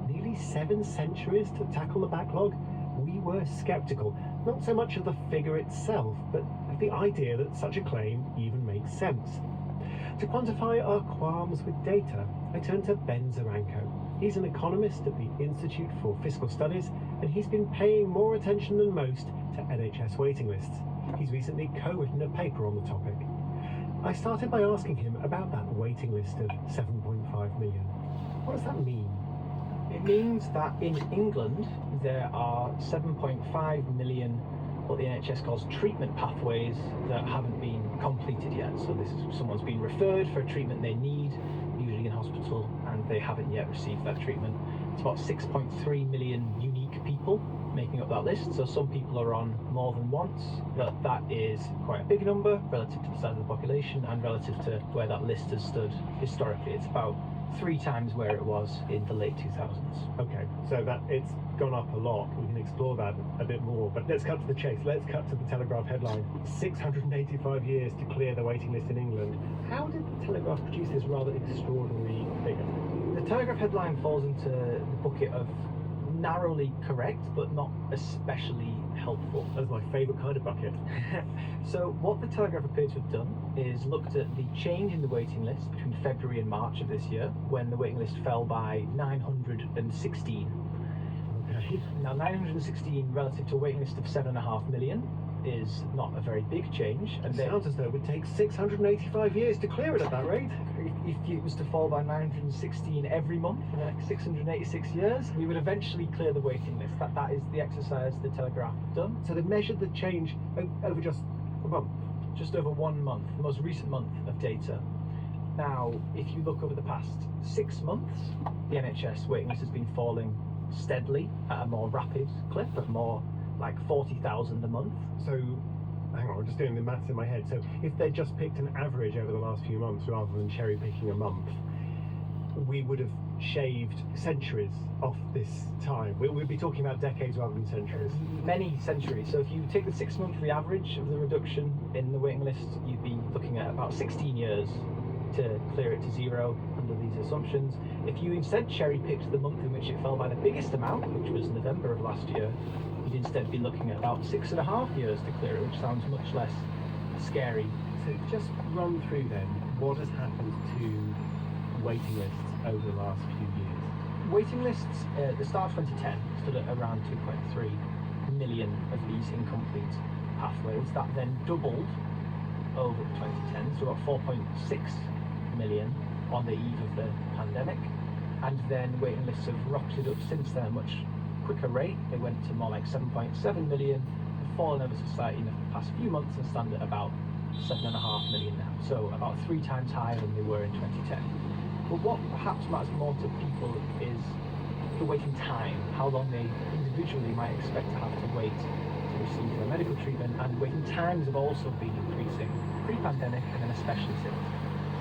nearly 7 centuries to tackle the backlog, we were sceptical, not so much of the figure itself, but of the idea that such a claim even makes sense. To quantify our qualms with data, I turned to Ben Zaranko. He's an economist at the Institute for Fiscal Studies, and he's been paying more attention than most to NHS waiting lists. He's recently co-written a paper on the topic. I started by asking him about that waiting list of 7.5 million. What does that mean? It means that in England there are 7.5 million what the NHS calls treatment pathways that haven't been completed yet. So this is someone's been referred for a treatment they need, usually in hospital, and they haven't yet received that treatment. It's about 6.3 million unique people making up that list. So some people are on more than once, but that is quite a big number relative to the size of the population and relative to where that list has stood historically. It's about 3 times where it was in the late 2000s. Okay, so that it's gone up a lot. We can explore that a bit more, but let's cut to the chase. Let's cut to the Telegraph headline. 685 years to clear the waiting list in England. How did the Telegraph produce this rather extraordinary figure? The Telegraph headline falls into the bucket of narrowly correct, but not especially helpful. That's my favourite kind of bucket. So what the Telegraph appears to have done is looked at the change in the waiting list between February and March of this year, when the waiting list fell by 916. Okay. Now 916 relative to a waiting list of 7.5 million is not a very big change. And it sounds as though it would take 685 years to clear it at that rate. If it was to fall by 916 every month for the next 686 years, we would eventually clear the waiting list. That is the exercise the Telegraph have done. So they've measured the change over just a month? Just over 1 month, the most recent month of data. Now, if you look over the past 6 months, the NHS waiting list has been falling steadily at a more rapid clip of more like 40,000 a month. So, hang on, I'm just doing the maths in my head. So, if they just picked an average over the last few months rather than cherry picking a month, we would have shaved centuries off this time. We'd be talking about decades rather than centuries. Many centuries. So, if you take the 6 monthly average of the reduction in the waiting list, you'd be looking at about 16 years to clear it to zero under these assumptions. If you instead cherry picked the month in which it fell by the biggest amount, which was November of last year, you'd instead be looking at about 6.5 years to clear it, which sounds much less scary. So just run through then, what has happened to waiting lists over the last few years? Waiting lists at the start of 2010 stood at around 2.3 million of these incomplete pathways. That then doubled over 2010 to about 4.6 million on the eve of the pandemic, and then waiting lists have rocketed up since then much quicker rate. They went to more like 7.7 million, have fallen ever so slightly in the past few months and stand at about 7.5 million now, so about 3 times higher than they were in 2010. But what perhaps matters more to people is the waiting time, how long they individually might expect to have to wait to receive their medical treatment, and waiting times have also been increasing pre-pandemic and then especially since.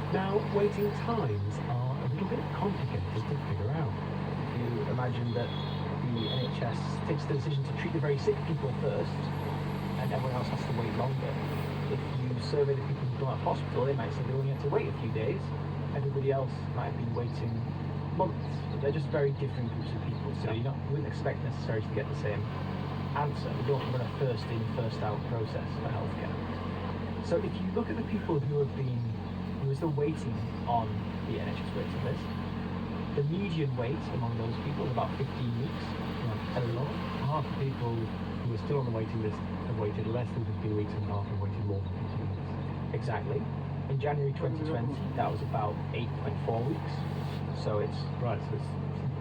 Now, waiting times are a little bit complicated to figure out. If you imagine that the NHS takes the decision to treat the very sick people first, and everyone else has to wait longer. If you survey the people who come out of hospital, they might say they only had to wait a few days. Everybody else might have been waiting months. But they're just very different groups of people, so you wouldn't expect necessarily to get the same answer. We don't run a first in, first out process for healthcare. So if you look at the people who are still waiting on the NHS waiting list, the median wait among those people is about 15 weeks. A lot. Half the people who are still on the waiting list have waited less than 15 weeks, and half have waited more than 15 weeks. Exactly. In January 2020, that was about 8.4 weeks. So it's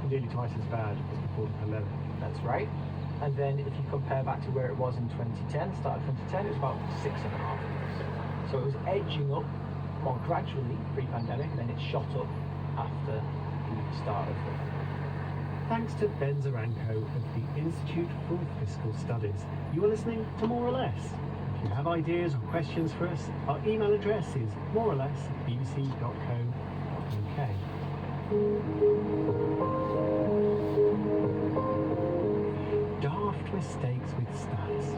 nearly twice as bad as before the pandemic. That's right. And then if you compare back to where it was in 2010, start of 2010, it was about 6.5 weeks. So it was edging up more gradually pre-pandemic, and then it shot up after the start of the pandemic. Thanks to Ben Zaranko of the Institute for Fiscal Studies. You are listening to More or Less. If you have ideas or questions for us, our email address is moreorless@bbc.co.uk. Daft mistakes with stats.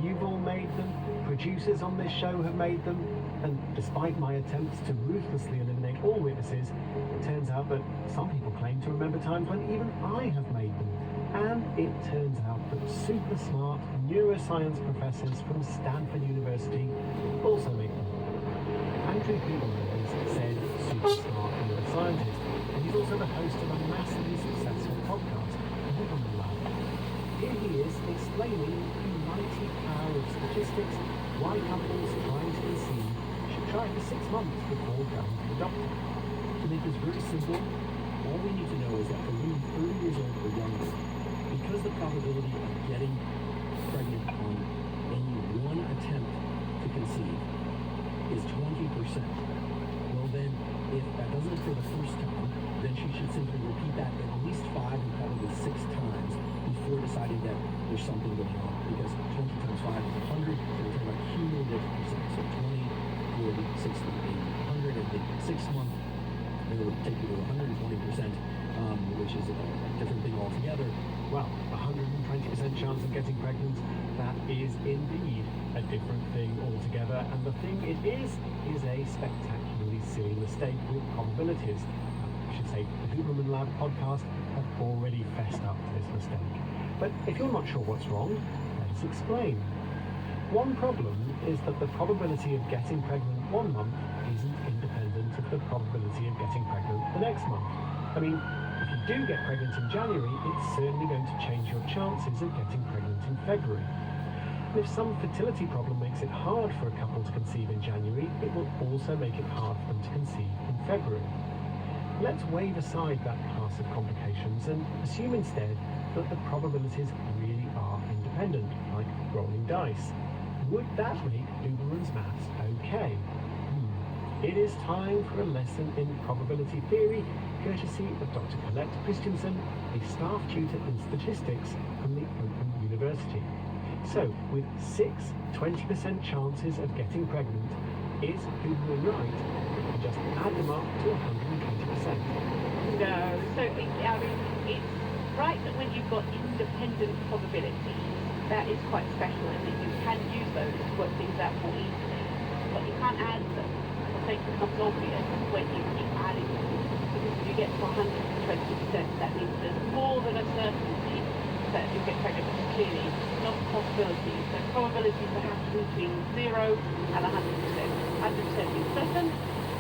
You've all made them, producers on this show have made them, and despite my attempts to ruthlessly eliminate all witnesses, it turns out that some people claim to remember times when even I have made them. And it turns out that super smart neuroscience professors from Stanford University also make them. Andrew Huberman is said super smart neuroscientist, and he's also the host of a massively successful podcast, Huberman Lab. Here he is explaining the mighty power of statistics, why couples trying to conceive should try for 6 months before going to the doctor. To make this very simple, all we need to know is that for women 30 years old or younger, because the probability of getting pregnant on attempt to conceive is 20%, well then, if that doesn't occur the first time, then she should simply repeat that at least 5 and probably 6 times before deciding that there's something going on. Because 20 times 5 is 100, so we're talking about cumulative percent. So 20, 40, 60, 80, 100, and the 6th month, it will take you to 120%, which is a different thing altogether. Well, 120% chance of getting pregnant, that is indeed a different thing altogether. And the thing it is a spectacularly silly mistake with probabilities. I should say, the Huberman Lab podcast have already fessed up to this mistake. But if you're not sure what's wrong, let us explain. One problem is that the probability of getting pregnant one month isn't independent of the probability of getting pregnant the next month. I mean, if you do get pregnant in January, it's certainly going to change your chances of getting pregnant in February. And if some fertility problem makes it hard for a couple to conceive in January, it will also make it hard for them to conceive in February. Let's wave aside that class of complications and assume instead that the probabilities really are independent, like rolling dice. Would that make Huberman's maths okay? It is time for a lesson in probability theory, courtesy of Dr. Colette Christensen, a staff tutor in statistics from the Open University. So, with 6 20% chances of getting pregnant, is Huberman right? You just add them up to 120%. No, so I mean, it's right that when you've got independent probabilities, that is quite special and that you can use those to work things out more easily. But you can't add them. I think it becomes obvious when you keep adding them. Because if you get to 120%, that means there's more than a certainty that you'll get pregnant, which is clearly not a possibility. So probabilities are happening between 0 and 100%. 100% means certain,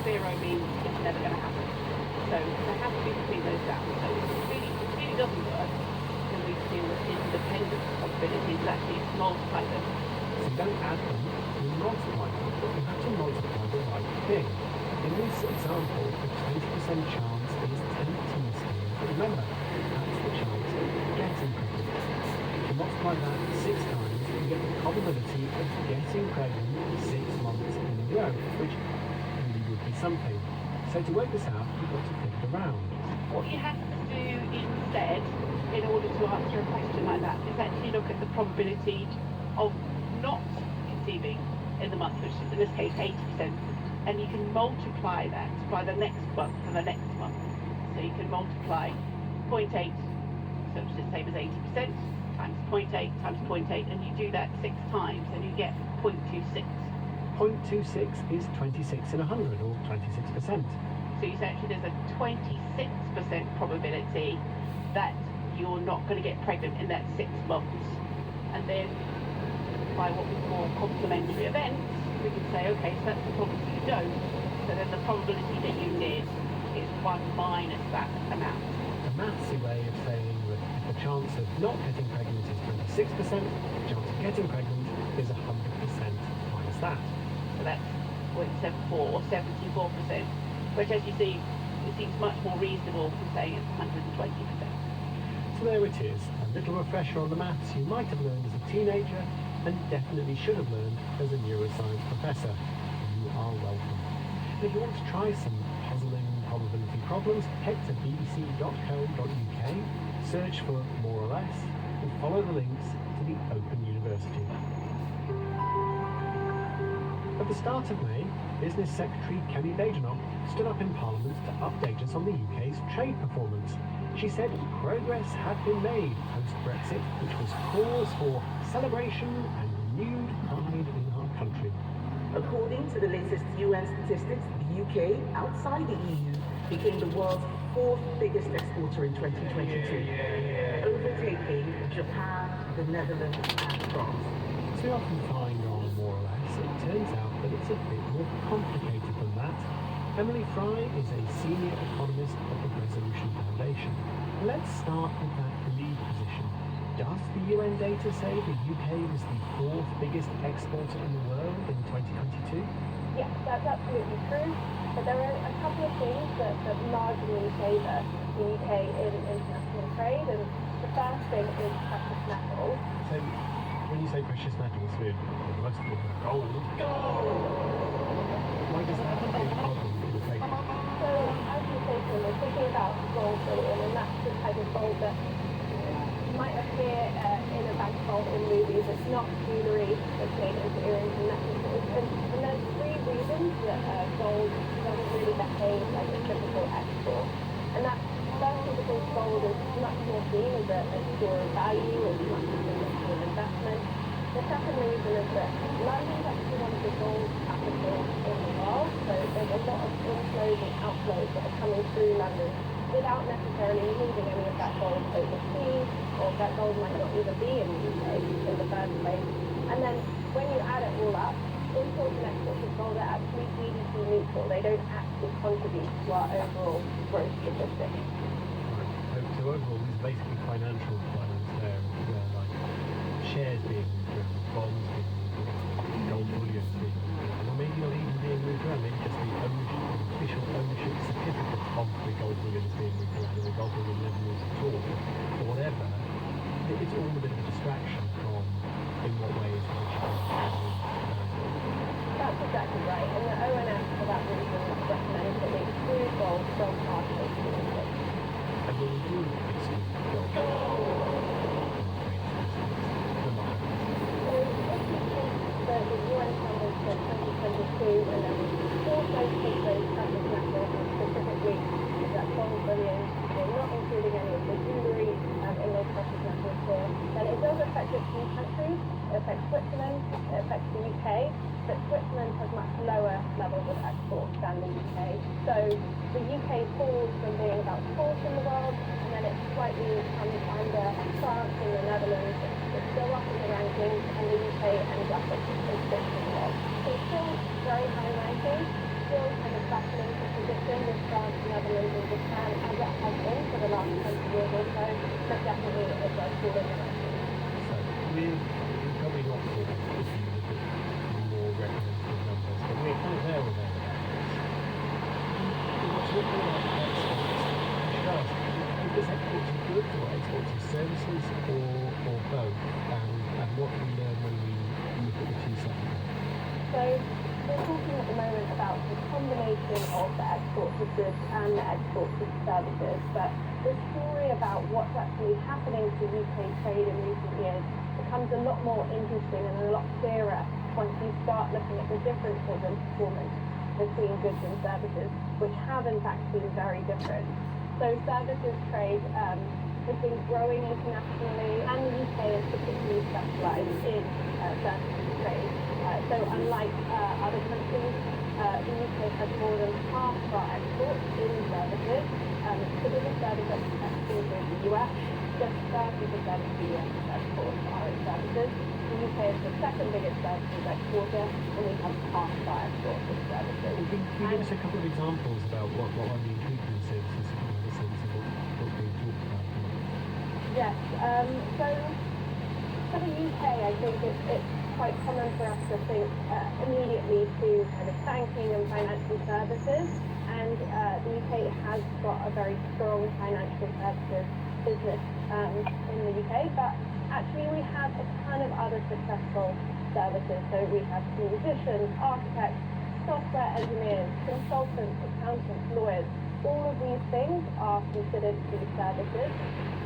0 means it's never going to happen. So there has to be between those gaps. So it really doesn't work when we deal with independent probabilities. Actually, multiply them. So you don't add them, you multiply them, but you have to multiply the right thing. In this example, the 20% chance is 10 teaspoons. But remember, that's the chance of getting pregnant. If you multiply that 6 times, you get the probability of getting pregnant 6 months in a row, which really would be something. So to work this out, you've got to flip it around. What you have to do instead, in order to answer a question like that, is actually look at the probability of not conceiving in the month, which is in this case 80%, and you can multiply that by the next month and the next month. So you can multiply 0.8, so it's the same as 80%, times 0.8 times 0.8, and you do that 6 times, and you get 0.26. 0.26 is 26 in 100, or 26%. So you say actually there's a 26% probability that you're not going to get pregnant in that 6 months. And then by what we call complementary events, we can say, okay, so that's the probability you don't. So then the probability that you did is 1 minus that amount. A mathsy way of saying that if the chance of not getting pregnant is 26%, the chance of getting pregnant is 100% minus that. So that's 0.74 or 74%, which as you see, it seems much more reasonable than saying it's 120%. So there it is, a little refresher on the maths you might have learned as a teenager and definitely should have learned as a neuroscience professor. You are welcome. And if you want to try some puzzling probability problems, head to bbc.co.uk, search for More or Less, and follow the links to the Open University. At the start of May, Business Secretary Kemi Badenoch stood up in Parliament to update us on the UK's trade performance. She said progress had been made post-Brexit, which was cause for celebration and renewed pride in our country. According to the latest UN statistics, the UK, outside the EU, became the world's 4th biggest exporter in 2022, overtaking Japan, the Netherlands and France. As we often find on More or Less, it turns out that it's a bit more complicated than that. Emily Fry is a senior economist at the Resolution Foundation. Let's start with that lead position. Does the UN data say the UK was the 4th biggest exporter in the world in 2022? Yes, that's absolutely true. But there are a couple of things that largely favour the UK in international trade, and the first thing is precious metals. So when you say precious metals, most of them are gold. Why does that have to be a problem in the paper? So, as you say, Tim, we're thinking about gold bullion, and that's the type of gold that might appear in a bank vault in movies. It's not jewellery that's made into earrings and necklaces. And there's three reasons that gold doesn't really behave like a typical export. And that's firstly because gold is much more seen as a store of value, it's much more an investment. The second reason is that London is actually one of the gold capitals in the world, so there's a lot of inflows and outflows that are coming through London without necessarily moving any of that gold overseas, or that gold might not even be in the UK in the first place. And then when you add it all up, imports and exports of gold are actually GDP neutral. They don't actually contribute to our overall growth statistics. So overall, there's basically financial finance there, where like shares being moved around, bonds being moved around, gold bullion being moved around, or maybe not even being moved around, maybe just the ownership, the official ownership certificate of the gold bullion is being moved around, and the gold bullion never moves at all, or whatever. It's all a bit of a distraction from in what way is That's exactly right, and the ONS for that reason recommends that we exclude gold from our trade statistics. And when we do exclude gold, So the UN standards for 2022, and then also take those precious metals, and specifically that gold bullion, we're not including any of the jewellery in those precious metals here, then it does affect a few countries. It affects Switzerland, it affects the UK, but Switzerland has much lower levels of exports than the UK. So the UK falls from being about fourth in the world, and then it slightly comes under France and the Netherlands. It's still up in the rankings, and the UK ends up at fifth in the world. So still very high ranking, still kind of battling for position with France, Netherlands and Japan, as it has been for the last 20 years or so, but definitely it does fall in the rankings. so we're probably not sort of, if you look at the more representative numbers, but we're kind of there with that. Talking about exports, I should ask, is this exports of goods or exports of services or both? And what do we learn when we look at the two separately? So we're talking at the moment about the combination of the exports of goods and the exports of services, but the story about what's actually happening to UK trade in recent years becomes a lot more interesting and a lot clearer once you start looking at the differences in performance between goods and services, which have in fact been very different. So services trade has been growing internationally, and the UK is particularly specialised in services trade. So unlike other countries, the UK has more than half of our exports in services. The biggest service exports is the US, just 30% of the US exports are in services. The UK is the second biggest services exporter, and we have half of our exports in services. Can you give us a couple of examples about what are the included in services, if you have a sense of what's being talked about? Yes, so for the UK, I think it's quite common for us to think immediately to kind of banking and financial services, and the UK has got a very strong financial services business in the UK, but actually we have a ton of other successful services. So we have musicians, architects, software engineers, consultants, accountants, lawyers. All of these things are considered to be services.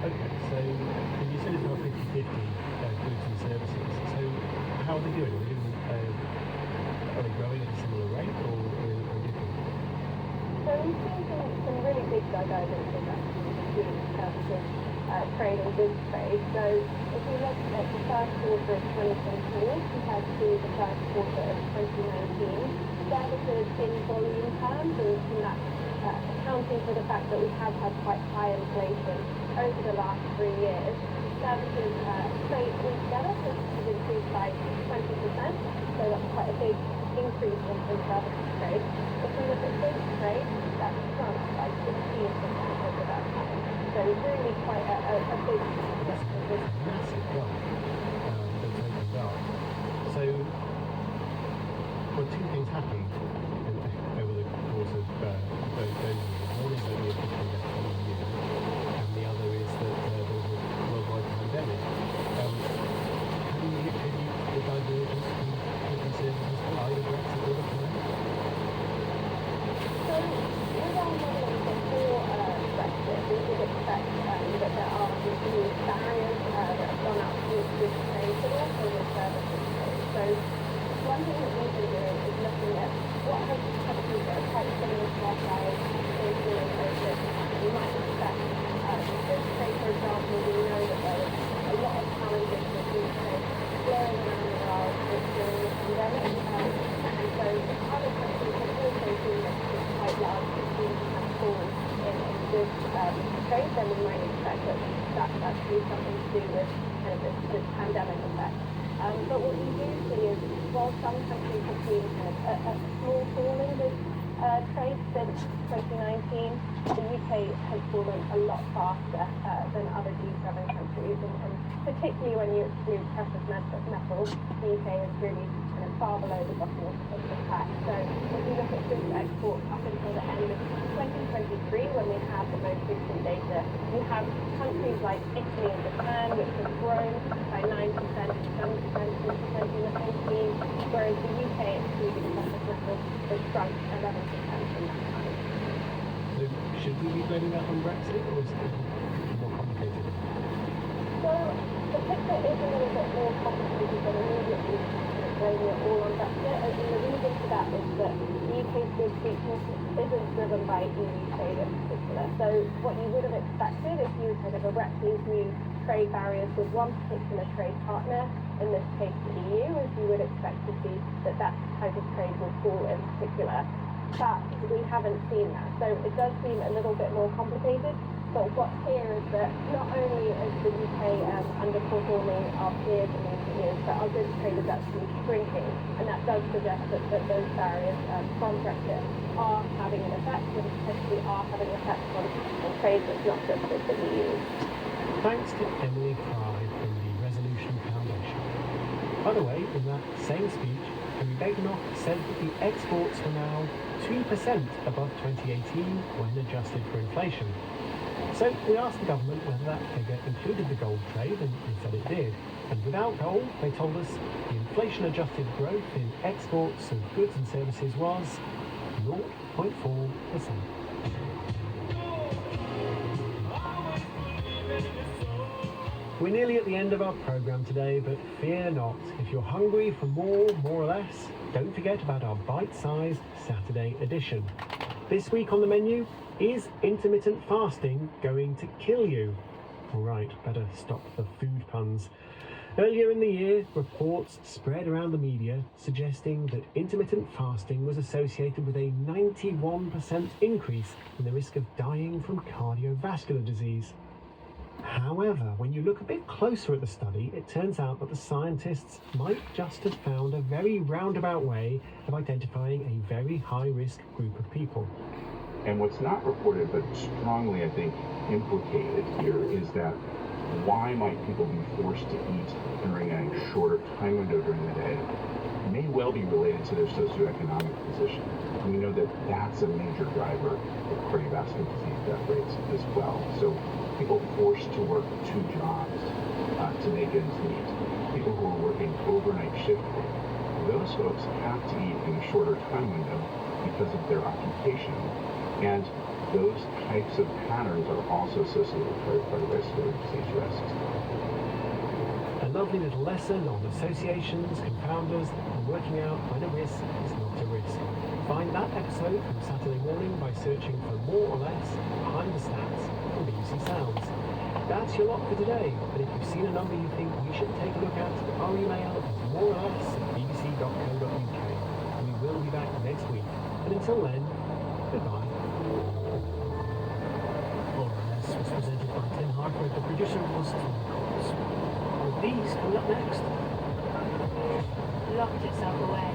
Okay, so you said it's about 50-50 goods and services. So how are they doing? Are they growing at a similar rate or different? So we've seen some really big divergences between services trade and goods trade. So if you look at the first quarter of 2024 compared to the first quarter of 2019, services in volume terms, and that's accounting for the fact that we have had quite high inflation over the last 3 years, services trade altogether has increased by 20%, so that's quite a big increase in services trade. If we look at goods trade, that's shrunk by 15% over that time. So it's really quite a big massive growth that's opened up. So, well, two things happened over the course of those years. One is that we officially left the EU, and the other is that there was a worldwide pandemic. How this pandemic effect. But what you do see is, while some countries have seen kind of a small fall in this trade since 2019, the UK has fallen a lot faster than other G7 countries, and particularly when you exclude precious metals, the UK is really kind of far below the bottom of the pack. So if you look at goods exports up until the end of 2023, when we have the most recent data, you have countries like Italy and Japan, which have grown by 9% and 7% since 2019, whereas the UK, excluding precious metals, has shrunk 11% in that time. So should we be blaming that on Brexit, or is it more complicated? So the picture is a little bit more complicated than immediately blaming it all on Brexit, and the reason for that is that the UK's goods weakness isn't driven by EU trade in particular. So what you would have expected if you kind of erect these new trade barriers with one particular trade partner, in this case the EU, is you would expect to see that that type of trade will fall in particular. But we haven't seen that. So it does seem a little bit more complicated. But what's here is that not only is the UK underperforming our peers in recent years, but our goods trade is actually shrinking. And that does suggest that those barriers from Brexit are having an effect, and potentially are having an effect on trade that's not just with the EU. Thanks to Emily Fry from the Resolution Foundation. By the way, in that same speech, Henry Badenoch said that the exports were now 2% above 2018 when adjusted for inflation. So we asked the government whether that figure included the gold trade, and they said it did. And without gold, they told us the inflation-adjusted growth in exports of goods and services was 0.4%. We're nearly at the end of our programme today, but fear not. If you're hungry for more or less, don't forget about our bite-sized Saturday edition. This week on the menu, is intermittent fasting going to kill you? All right, better stop the food puns. Earlier in the year, reports spread around the media suggesting that intermittent fasting was associated with a 91% increase in the risk of dying from cardiovascular disease. However, when you look a bit closer at the study, it turns out that the scientists might just have found a very roundabout way of identifying a very high-risk group of people. And what's not reported, but strongly, I think, implicated here is that why might people be forced to eat during a shorter time window during the day may well be related to their socioeconomic position. And we know that that's a major driver of cardiovascular disease death rates as well. So people forced to work 2 jobs to make ends meet, people who are working overnight shift work, those folks have to eat in a shorter time window because of their occupation. And those types of patterns are also associated with cardiovascular disease risks. A lovely little lesson on associations, confounders, and working out when a risk is not a risk. Find that episode from Saturday morning by searching for More or Less Behind the Stats from BBC Sounds. That's your lot for today, but if you've seen a number you think we should take a look at, our email is moreorless@bbc.co.uk. We will be back next week, and until then, goodbye. More or Less was presented by Tim Harford. The producer was Tim Cox. With these coming up next. Locked itself away. The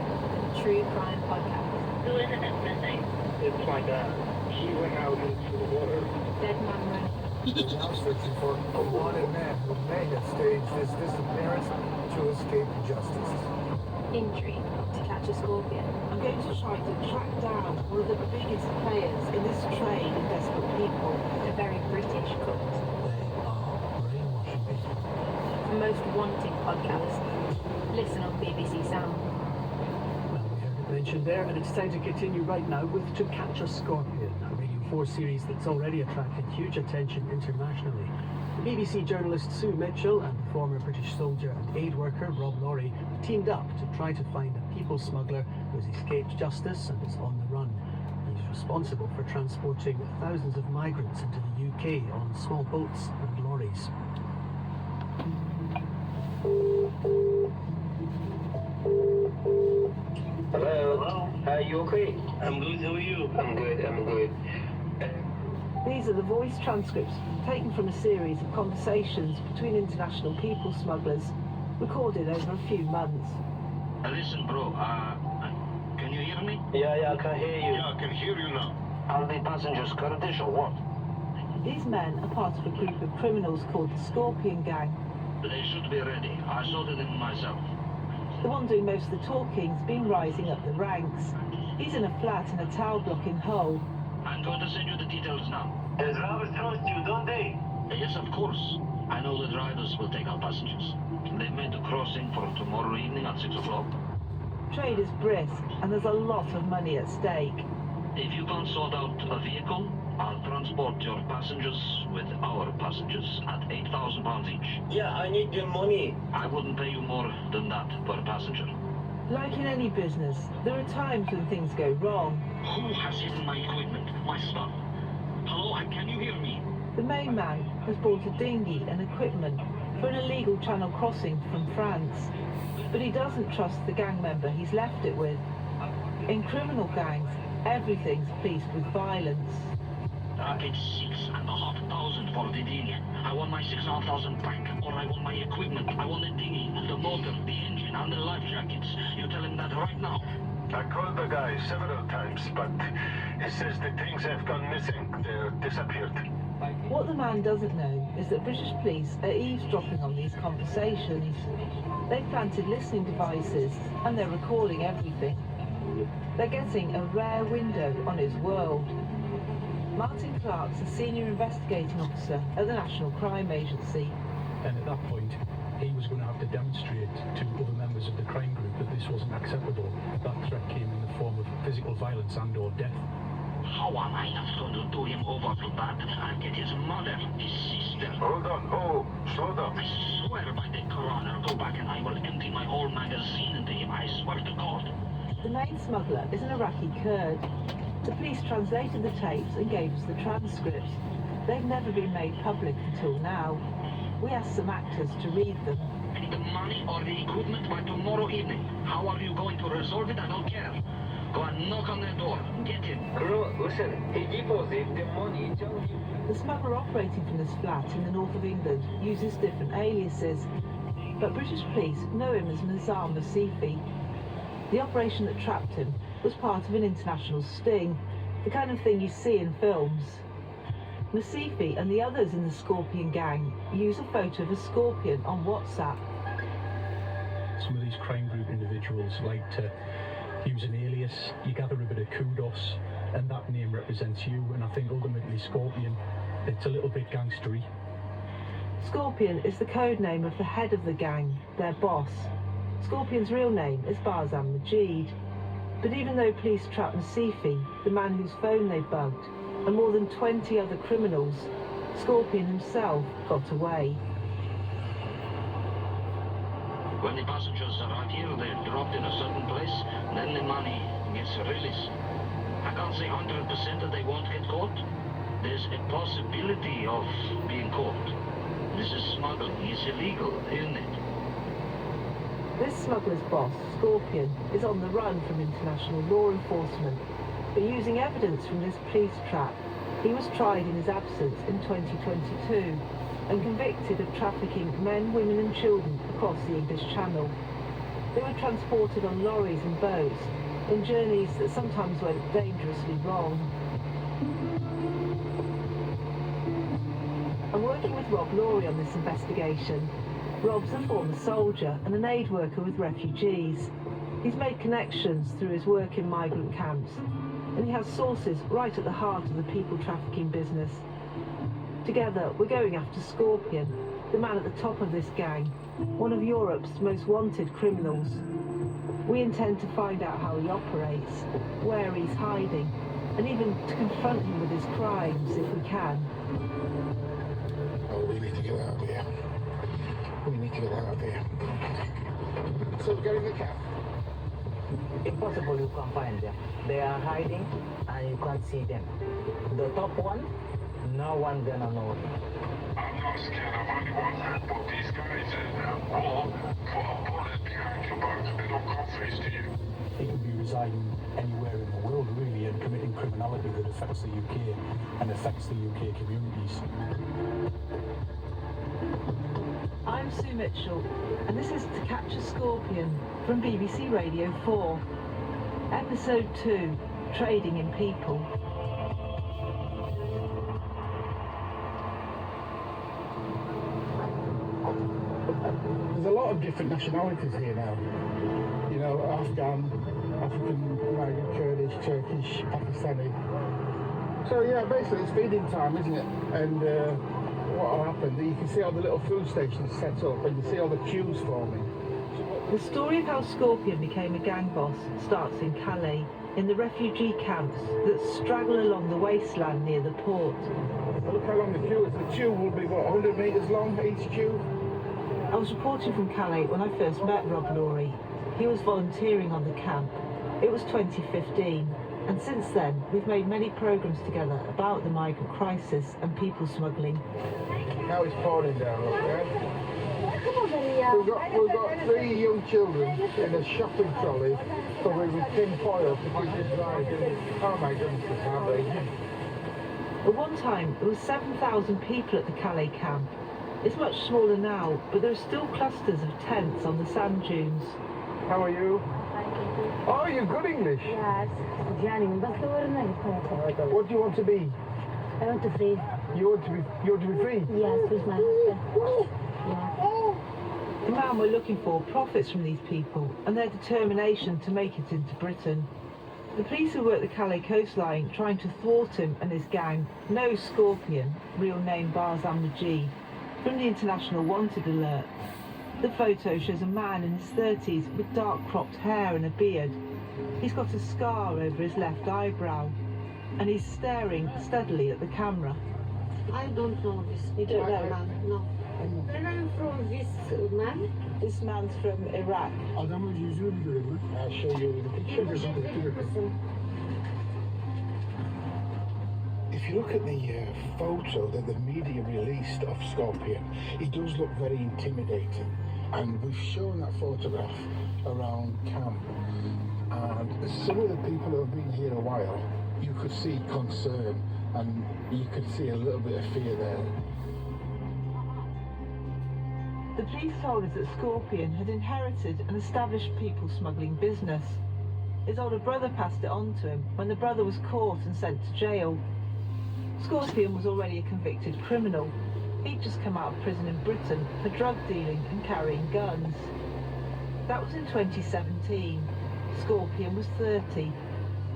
True Crime Podcast. Who is it that's missing? It's like he went out into the water. Dead man running. We're now searching for a wanted man who may have staged his disappearance to escape justice. Intrigue to catch a scorpion. I'm going to try to track down one of the biggest players in this trade in desperate people. A very British cult. The most wanted podcast. Listen on BBC Sound. Mentioned there, and it's time to continue right now with To Catch a Scorpion, a Radio 4 series that's already attracted huge attention internationally. The BBC journalist Sue Mitchell and the former British soldier and aid worker Rob Laurie have teamed up to try to find a people smuggler who has escaped justice and is on the run. He's responsible for transporting thousands of migrants into the UK on small boats and lorries. Hello. You okay? I'm good. How are you? I'm good. These are the voice transcripts taken from a series of conversations between international people smugglers recorded over a few months. Listen, bro, can you hear me? Yeah, I can hear you. Yeah, I can hear you now. Are the passengers Kurdish or what? These men are part of a group of criminals called the Scorpion Gang. They should be ready. I sorted them myself. The one doing most of the talking's been rising up the ranks. He's in a flat in a tower block in Hull. I'm going to send you the details now. The drivers trust you, don't they? Yes, of course. I know the drivers will take our passengers. They've made a crossing for tomorrow evening at 6 o'clock. Trade is brisk, and there's a lot of money at stake. If you can't sort out a vehicle, I'll transport your passengers with our passengers at £8,000 each. Yeah, I need the money. I wouldn't pay you more than that per passenger. Like in any business, there are times when things go wrong. Who has hidden my equipment, my stuff? Hello, can you hear me? The main man has bought a dinghy and equipment for an illegal channel crossing from France. But he doesn't trust the gang member he's left it with. In criminal gangs, everything's policed with violence. I paid 6,500 for the dinghy. I want my 6,500 back, or I want my equipment. I want the dinghy, the motor, the engine, and the life jackets. You tell him that right now. I called the guy several times, but he says the things have gone missing. They're disappeared. What the man doesn't know is that British police are eavesdropping on these conversations. They've planted listening devices, and they're recording everything. They're getting a rare window on his world. Martin Clark's a senior investigating officer at the National Crime Agency. And at that point, he was going to have to demonstrate to other members of the crime group that this wasn't acceptable. That threat came in the form of physical violence and or death. How am I not going to do him over for that? I'll get his mother, his sister. Hold on. Oh, slow down. I swear by the Quran, I'll go back and I will empty my whole magazine into him. I swear to God. The main smuggler is an Iraqi Kurd. The police translated the tapes and gave us the transcripts. They've never been made public until now. We asked some actors to read them. I need the money or the equipment by tomorrow evening. How are you going to resolve it? I don't care. Go and knock on their door. Get in. Bro, listen, he deposits the money. The smuggler operating from this flat in the north of England uses different aliases, but British police know him as Nizam Masifi. The operation that trapped him was part of an international sting, the kind of thing you see in films. Masifi and the others in the Scorpion gang use a photo of a scorpion on WhatsApp. Some of these crime group individuals like to use an alias. You gather a bit of kudos, and that name represents you, and I think ultimately Scorpion, it's a little bit gangstery. Scorpion is the code name of the head of the gang, their boss. Scorpion's real name is Barzan Majid. But even though police trapped Masifi, the man whose phone they bugged, and more than 20 other criminals, Scorpion himself got away. When the passengers arrive here, they're dropped in a certain place, then the money gets released. I can't say 100% that they won't get caught. There's a possibility of being caught. This is smuggling. It's illegal, isn't it? This smuggler's boss, Scorpion, is on the run from international law enforcement. But using evidence from this police trap, he was tried in his absence in 2022 and convicted of trafficking men, women and children across the English Channel. They were transported on lorries and boats in journeys that sometimes went dangerously wrong. I'm working with Rob Laurie on this investigation. Rob's a former soldier and an aid worker with refugees. He's made connections through his work in migrant camps, and he has sources right at the heart of the people trafficking business. Together, we're going after Scorpion, the man at the top of this gang, one of Europe's most wanted criminals. We intend to find out how he operates, where he's hiding, and even to confront him with his crimes if we can. Oh, we need to get out of here. We need to get out of here. So get in the cab. Impossible you can find them. They are hiding and you can't see them. The top one, no one gonna know it. I'm not scared of anyone, but these guys will put a bullet behind your back. They don't come face to you. He could be residing anywhere in the world really and committing criminal externality that affects the UK and affects the UK communities. I'm Sue Mitchell, and this is To Catch a Scorpion from BBC Radio 4. Episode 2, Trading in People. There's a lot of different nationalities here now. You know, Afghan, African, American, Kurdish, Turkish, Pakistani. So yeah, basically it's feeding time, isn't it? And what will happen, you can see all the little food stations set up and you see all the queues forming. The story of how Scorpion became a gang boss starts in Calais, in the refugee camps that straggle along the wasteland near the port. Well, look how long the queue is. The queue will be, what, 100 metres long, each queue? I was reporting from Calais when I first met Rob Laurie. He was volunteering on the camp. It was 2015, and since then we've made many programmes together about the migrant crisis and people smuggling. Now it's pouring down, okay? We've got 3 young children in a shopping trolley covered with tin foil to keep it dry. Oh my goodness, it's heartbreaking. At one time, there were 7,000 people at the Calais camp. It's much smaller now, but there are still clusters of tents on the sand dunes. How are you? Oh, you're good English? Yes. What do you want to be? I want to free. You want to be free? Yes, with my husband. Yeah. The man we're looking for profits from these people and their determination to make it into Britain. The police who work the Calais coastline trying to thwart him and his gang know Scorpion, real name Barzan Majid, from the International Wanted alert. The photo shows a man in his 30s with dark cropped hair and a beard. He's got a scar over his left eyebrow and he's staring steadily at the camera. I don't know this. You don't know? No. Where are you from, this man? This man's from Iraq. I'll show you the picture. If you look at the photo that the media released of Scorpion, he does look very intimidating. And we've shown that photograph around camp. And some of the people who have been here a while, you could see concern and you could see a little bit of fear there. The police told us that Scorpion had inherited an established people smuggling business. His older brother passed it on to him when the brother was caught and sent to jail. Scorpion was already a convicted criminal. He'd just come out of prison in Britain for drug dealing and carrying guns. That was in 2017. Scorpion was 30,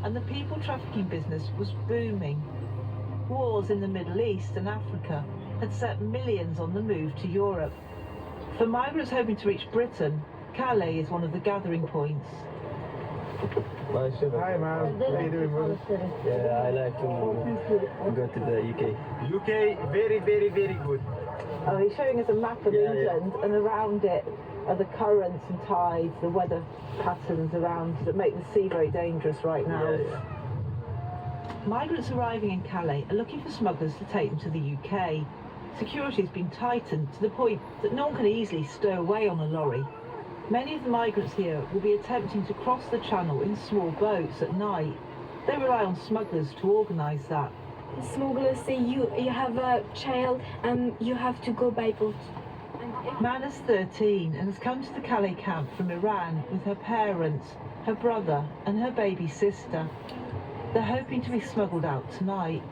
and the people trafficking business was booming. Wars in the Middle East and Africa had set millions on the move to Europe. For migrants hoping to reach Britain, Calais is one of the gathering points. Hi man, how are you doing, brother? Yeah, I like to go to the UK. UK, very, very, very good. Oh, he's showing us a map of England, and around it are the currents and tides, the weather patterns around that make the sea very dangerous right now. Migrants arriving in Calais are looking for smugglers to take them to the UK. Security has been tightened to the point that no one can easily stow away on a lorry. Many of the migrants here will be attempting to cross the channel in small boats at night. They rely on smugglers to organise that. Smugglers say you have a child and you have to go by boat. Mana's 13 and has come to the Calais camp from Iran with her parents, her brother and her baby sister. They're hoping to be smuggled out tonight.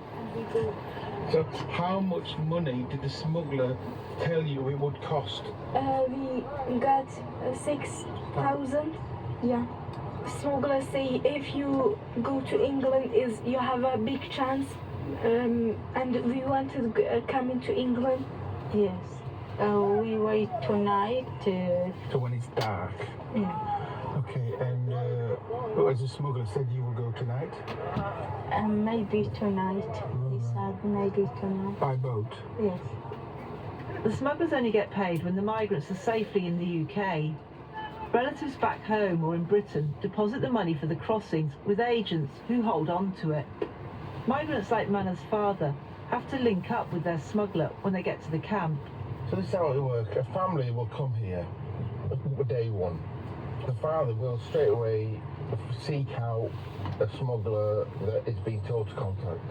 So how much money did the smuggler tell you it would cost? We got 6,000. Yeah. Smugglers say if you go to England, you have a big chance. And we want to come into England. Yes. We wait tonight. So when it's dark? Yeah. Okay, and as the smuggler said, you will go tonight? Maybe tonight. He said maybe tonight. By boat? Yes. The smugglers only get paid when the migrants are safely in the UK. Relatives back home or in Britain deposit the money for the crossings with agents who hold on to it. Migrants like Mana's father have to link up with their smuggler when they get to the camp. So this is how it will work. A family will come here day one. The father will straight away seek out a smuggler that is being told to contact.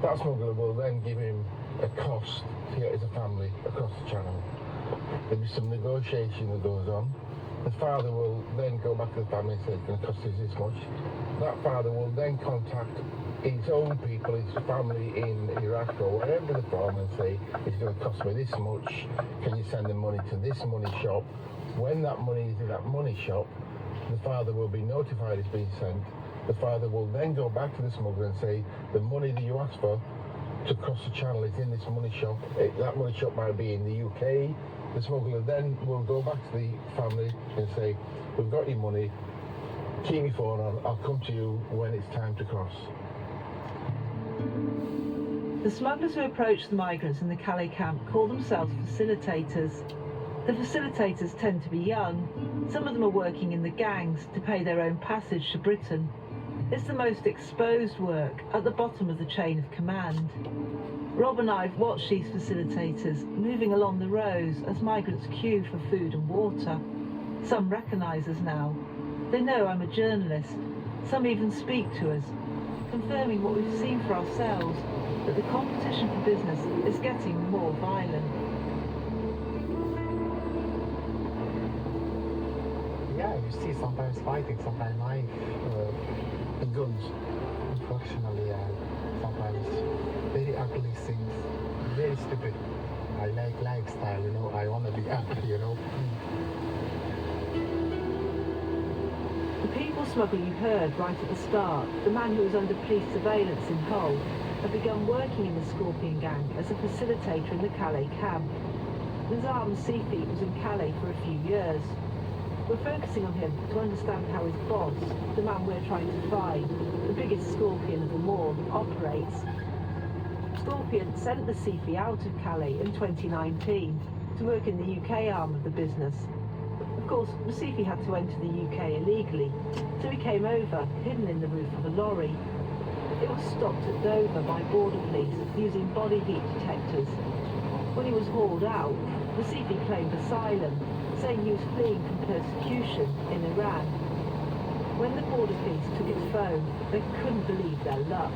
That smuggler will then give him a cost to get his family across the channel. There'll be some negotiation that goes on. The father will then go back to the family and say it's going to cost us this much. That father will then contact his own people, his family in Iraq or wherever they're from, and say it's going to cost me this much. Can you send the money to this money shop? When that money is in that money shop, the father will be notified it's been sent. The father will then go back to the smuggler and say the money that you asked for to cross the channel is in this money shop. That money shop might be in the UK. The smuggler then will go back to the family and say, we've got your money, keep your phone on, I'll come to you when it's time to cross. The smugglers who approach the migrants in the Calais camp call themselves facilitators. The facilitators tend to be young. Some of them are working in the gangs to pay their own passage to Britain. It's the most exposed work at the bottom of the chain of command. Rob and I have watched these facilitators moving along the rows as migrants queue for food and water. Some recognise us now. They know I'm a journalist. Some even speak to us, confirming what we've seen for ourselves, that the competition for business is getting more violent. Yeah, you see sometimes fighting, sometimes knife and guns. Unfortunately, sometimes very ugly things, very stupid. I like lifestyle, you know, I want to be ugly, you know. The people smuggler you heard right at the start, the man who was under police surveillance in Hull, had begun working in the Scorpion gang as a facilitator in the Calais camp. Nizam Sifi was in Calais for a few years. We're focusing on him to understand how his boss, the man we're trying to find, the biggest Scorpion of them all, operates. Scorpion sent the Sifi out of Calais in 2019 to work in the UK arm of the business. Of course, Masifi had to enter the UK illegally, so he came over, hidden in the roof of a lorry. It was stopped at Dover by border police using body heat detectors. When he was hauled out, Masifi claimed asylum, saying he was fleeing from persecution in Iran. When the border police took his phone, they couldn't believe their luck.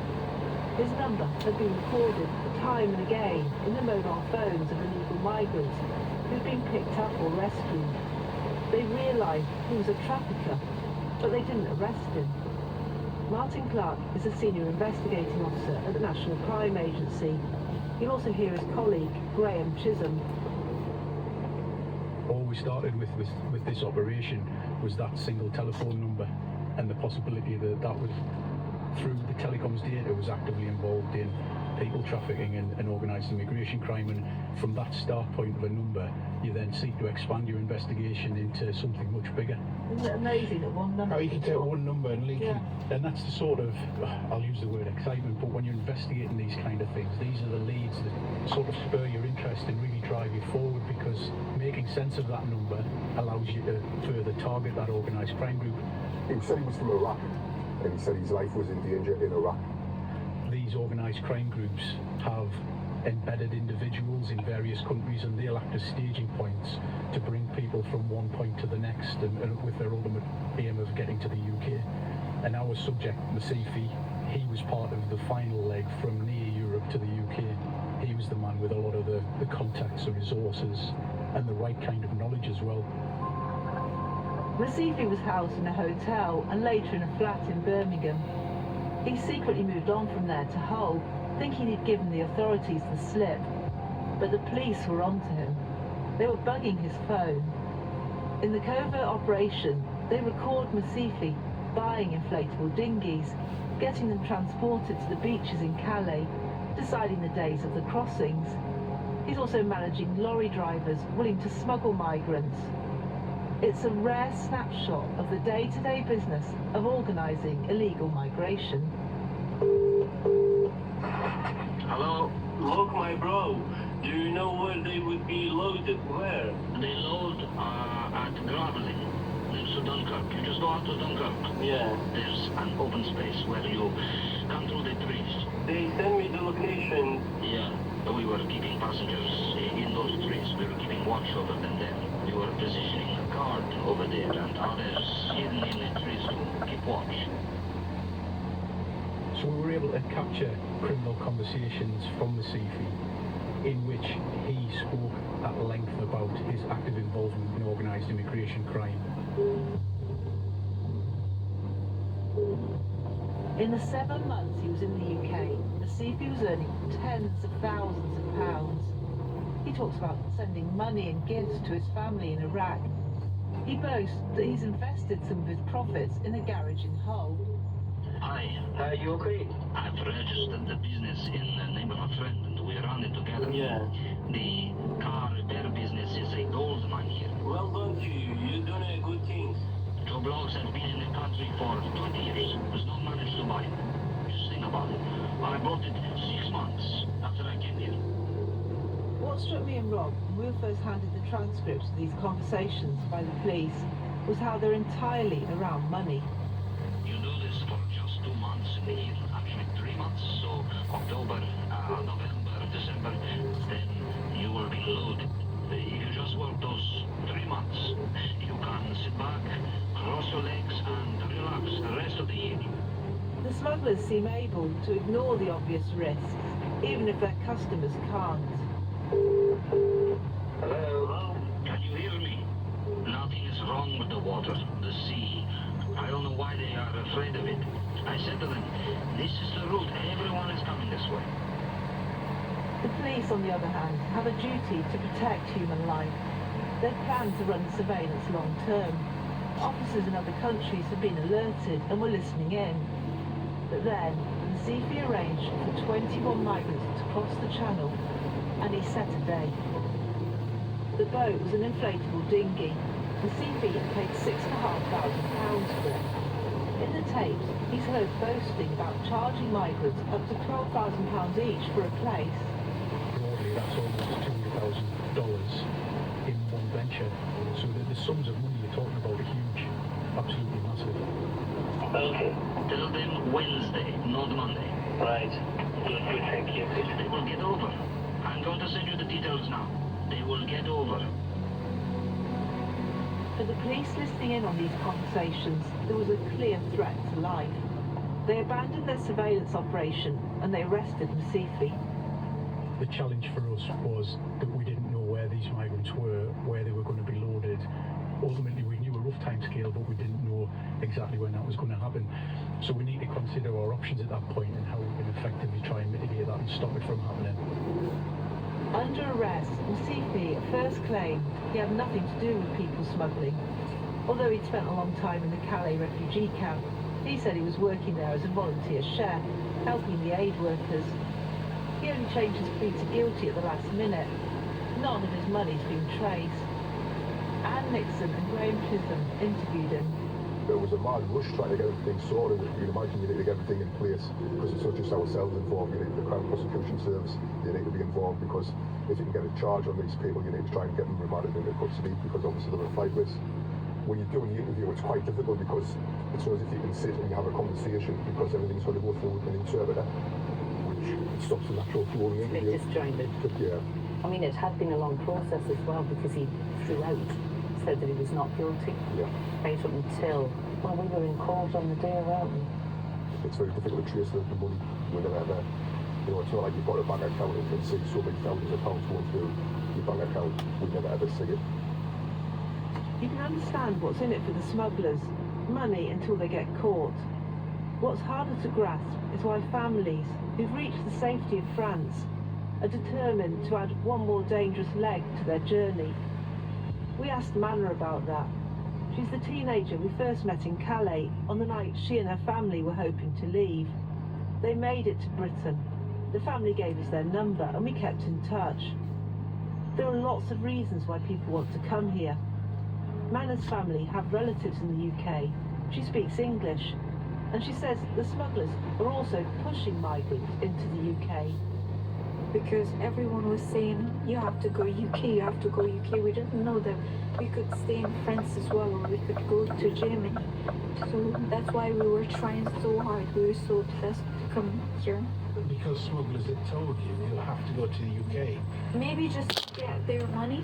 His number had been recorded time and again in the mobile phones of illegal migrants who'd been picked up or rescued. They realised he was a trafficker, but they didn't arrest him. Martin Clark is a senior investigating officer at the National Crime Agency. You'll also hear his colleague, Graham Chisholm. All we started with this operation was that single telephone number and the possibility that that was, through the telecoms data, was actively involved in people trafficking and organised immigration crime. And from that start point of a number, you then seek to expand your investigation into something much bigger. Isn't it amazing that one number? How you can take one number and link it. And that's the sort of, I'll use the word excitement, but when you're investigating these kind of things, these are the leads that sort of spur your interest and really drive you forward, because making sense of that number allows you to further target that organised crime group. He said he was from Iraq, and he said his life was in danger in Iraq. These organised crime groups have embedded individuals in various countries, and they'll act as staging points to bring people from one point to the next, and with their ultimate aim of getting to the UK. And our subject, Masifi, he was part of the final leg from near Europe to the UK. He was the man with a lot of the contacts and resources and the right kind of knowledge as well. Masifi was housed in a hotel and later in a flat in Birmingham. He secretly moved on from there to Hull, thinking he'd given the authorities the slip. But the police were onto him. They were bugging his phone. In the covert operation, they record Masifi buying inflatable dinghies, getting them transported to the beaches in Calais, deciding the days of the crossings. He's also managing lorry drivers willing to smuggle migrants. It's a rare snapshot of the day-to-day business of organising illegal migration. Hello? Look, my bro, do you know where they would be loaded? Where? They load at Gravelly, next to Dunkirk. You just go out to Dunkirk. Yeah. There's an open space where you come through the trees. They sent me the location. Yeah, we were keeping passengers in those trees. We were keeping watch over them there. We were positioning a guard over there and others hidden in the trees to keep Watch. So we were able to capture criminal conversations from the Sifi in which he spoke at length about his active involvement in organised immigration crime. In the 7 months he was in the UK, the Sifi was earning tens of thousands of pounds. He talks about sending money and gifts to his family in Iraq. He boasts that he's invested some of his profits in a garage in Hull. Hi. Are you okay? I've registered the business in the name of a friend and we run it together. Yeah. The car repair business is a gold mine here. Well done to you. You're doing good things. Joe Blogs have been in the country for 20 years. There's no managed to buy it. Just think about it. I bought it 6 months after I came here. What struck me and Rob when we were first handed the transcripts of these conversations by the police was how they're entirely around money. You do this for just 2 months in the year, actually 3 months, so October, November, December, then you will be loaded. If you just work those 3 months, you can sit back, cross your legs and relax the rest of the year. The smugglers seem able to ignore the obvious risks, even if their customers can't. Hello? Can you hear me? Nothing is wrong with the water, the sea. I don't know why they are afraid of it. I said to them, this is the route, everyone is coming this way. The police, on the other hand, have a duty to protect human life. They plan to run surveillance long term. Officers in other countries have been alerted and were listening in. But then, the Sifi arranged for 21 migrants to cross the channel, and he set a date. The boat was an inflatable dinghy. The Sifi had paid £6,500 for it. In the tapes, he's heard boasting about charging migrants up to £12,000 each for a place. Broadly, that's almost $200,000 in one venture. So the sums of money you're talking about are huge, absolutely massive. Okay. Tell them Wednesday, not Monday. Right. Good, thank you. They will get over. I'm going to send you the details now. They will get over. For the police listening in on these conversations, there was a clear threat to life. They abandoned their surveillance operation and they arrested Masifi. The challenge for us was that we didn't know where these migrants were, where they were going to be loaded. Ultimately, we knew a rough time scale, but we didn't know exactly when that was going to happen. So we need to consider our options at that point and how we can effectively try and mitigate that and stop it from happening. Under arrest, Masifi at first claimed he had nothing to do with people smuggling. Although he'd spent a long time in the Calais refugee camp, he said he was working there as a volunteer chef, helping the aid workers. He only changed his plea to guilty at the last minute. None of his money's been traced. Anne Nixon and Graham Chisholm interviewed him. There was a mad rush trying to get everything sorted. You can imagine you need to get everything in place because it's not just ourselves involved. You need the Crown Prosecution Service. They need to be involved because if you can get a charge on these people, you need to try and get them remanded into custody because obviously they're a flight risk. When you're doing the interview, it's quite difficult because it's not as if you can sit and you have a conversation because everything's going to go through an interpreter, which stops the natural flow of the interview. It's disjointed. Yeah. I mean, it had been a long process as well because he throughout said that he was not guilty. Yeah. Right up until, well, we were in court on the day, weren't we? It's very difficult to trace the money when they're there. You know, it's not like you've got a bank account and you can see so many thousands of pounds going through your bank account. We never ever see it. You can understand what's in it for the smugglers. Money until they get caught. What's harder to grasp is why families who've reached the safety of France are determined to add one more dangerous leg to their journey. We asked Manna about that. She's the teenager we first met in Calais on the night she and her family were hoping to leave. They made it to Britain. The family gave us their number and we kept in touch. There are lots of reasons why people want to come here. Manna's family have relatives in the UK. She speaks English. And she says the smugglers are also pushing migrants into the UK. Because everyone was saying, you have to go UK, you have to go UK. We didn't know that we could stay in France as well, or we could go to Germany. So that's why we were trying so hard. We were so obsessed to come here. Because smugglers had told you you have to go to the UK. Maybe just to get their money.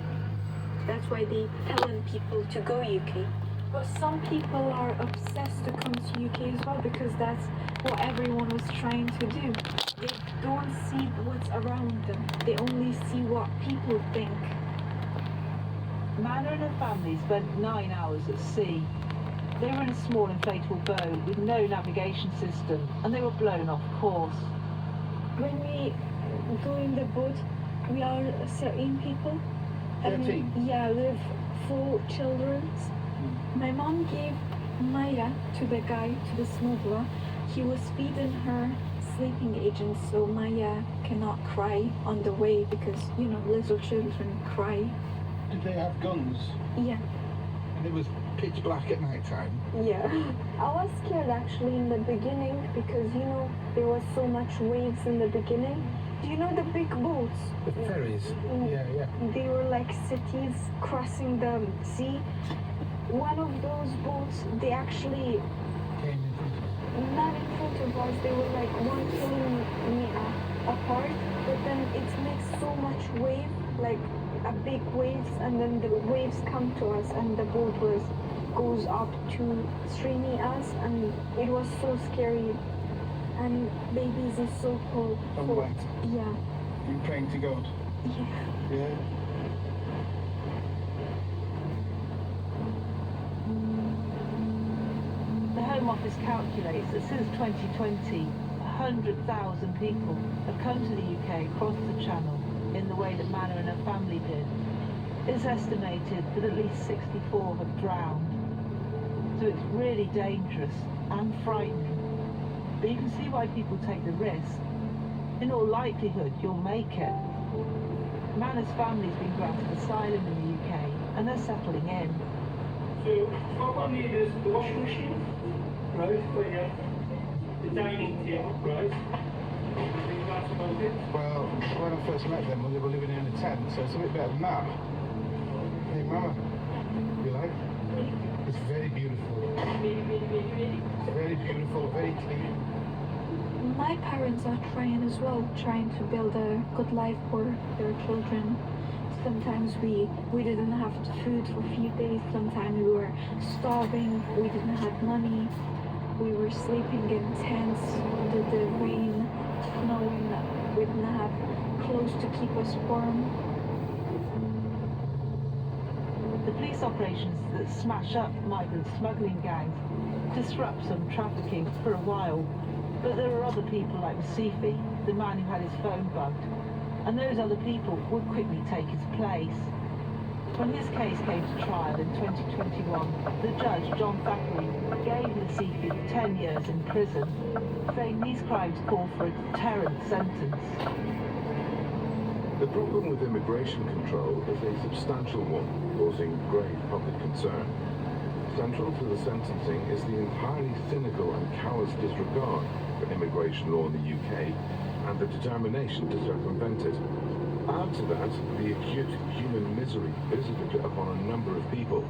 That's why they telling people to go UK. But some people are obsessed to come to UK as well because that's what everyone was trying to do. They don't see what's around them. They only see what people think. Manor and her family spent 9 hours at sea. They were in a small inflatable boat with no navigation system and they were blown off course. When we go in the boat, we are 13 people. 13? Yeah, with 4 children. My mom gave Maya to the guy, to the smuggler. He was feeding her sleeping agents so Maya cannot cry on the way because, you know, little children cry. Did they have guns? Yeah. And it was pitch black at night time? Yeah. I was scared actually in the beginning because, you know, there was so much waves in the beginning. Do you know the big boats? The ferries? Yeah. They were like cities crossing the sea. One of those boats, they actually came in front of us. Not in front of us, they were like 1 kilometer apart, but then it makes so much wave, like a big waves, and then the waves come to us and the boat goes up to 3 meters, and it was so scary. And babies is so cold. Oh, right. Yeah. You praying to God? Yeah. Yeah. The Home Office calculates that since 2020, 100,000 people have come to the UK across the Channel in the way that Manor and her family did. It's estimated that at least 64 have drowned. So it's really dangerous and frightening. But you can see why people take the risk. In all likelihood, you'll make it. Manor's family's been granted asylum in the UK and they're settling in. So what we need is the washing machine, right, for the dining table, right? I think that's about it. Well, when I first met them, they were living in a tent, so it's a bit better than that. Hey, Mama, you like? It's very beautiful. It's very beautiful, very clean. My parents are trying as well, trying to build a good life for their children. Sometimes we didn't have food for a few days, sometimes we were starving, we didn't have money, we were sleeping in tents under the rain, snowing, we didn't have clothes to keep us warm. The police operations that smash up migrant smuggling gangs disrupt some trafficking for a while, but there are other people like Masifi, the man who had his phone bugged, and those other people would quickly take his place. When his case came to trial in 2021, the judge, John Thackeray, gave Masifi 10 years in prison, saying these crimes call for a deterrent sentence. The problem with immigration control is a substantial one, causing grave public concern. Central to the sentencing is the entirely cynical and callous disregard for immigration law in the UK and the determination to circumvent it. Add to that the acute human misery visited upon a number of people,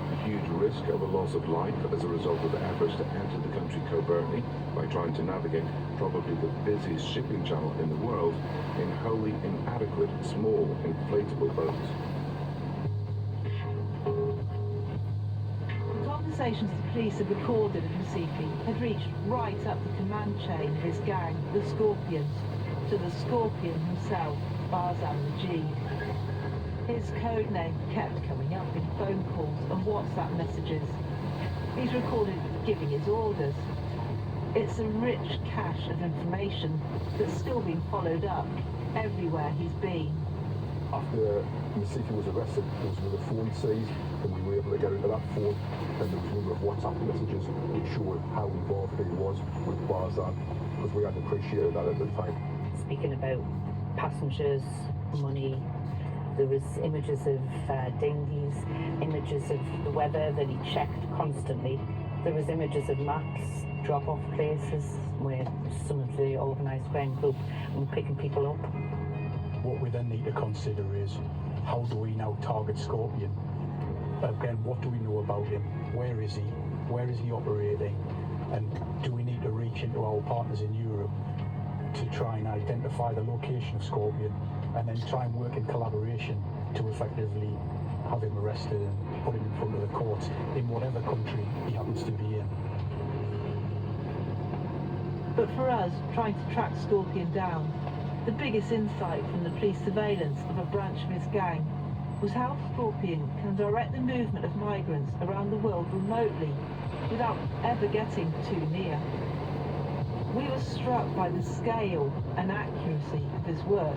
the huge risk of a loss of life as a result of efforts to enter the country covertly by trying to navigate probably the busiest shipping channel in the world in wholly inadequate, small, inflatable boats. Conversations the police had recorded of Masifi had reached right up the command chain of his gang, the Scorpions, to the Scorpion himself, Barzan Majid. His code name kept coming up in phone calls and WhatsApp messages. He's recorded giving his orders. It's a rich cache of information that's still being followed up everywhere he's been. After Masifi was arrested, there was another phone seized, and we were able to get into that phone, and there was a number of WhatsApp messages which showed how involved he was with Barzan, because we hadn't appreciated that at the time. Speaking about passengers, money, there was images of dinghies, images of the weather that he checked constantly. There was images of maps, drop-off places where some of the organised crime group were picking people up. What we then need to consider is, how do we now target Scorpion? Again, what do we know about him? Where is he? Where is he operating? And do we need to reach into our partners in Europe to try and identify the location of Scorpion and then try and work in collaboration to effectively have him arrested and put him in front of the courts in whatever country he happens to be in. But for us, trying to track Scorpion down, the biggest insight from the police surveillance of a branch of his gang was how Scorpion can direct the movement of migrants around the world remotely without ever getting too near. We were struck by the scale and accuracy of his work.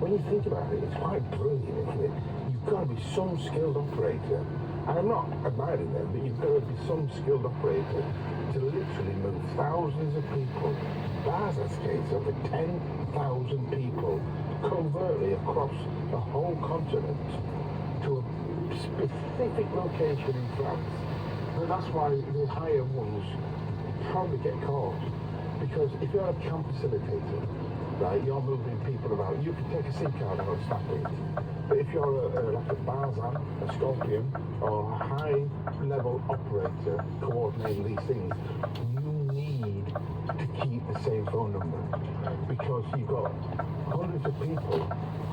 When you think about it, it's quite brilliant, isn't it? You've got to be some skilled operator, and I'm not admiring them, but you've got to be some skilled operator to literally move thousands of people, Barza's case, over 10,000 people, covertly across the whole continent to a specific location in France. And that's why the higher ones probably get caught. Because if you're a camp facilitator, right, you're moving people around, you can take a SIM card out and snap it. But if you're like a Barzan, a Scorpion, or a high-level operator coordinating these things, you need to keep the same phone number. Because you've got hundreds of people,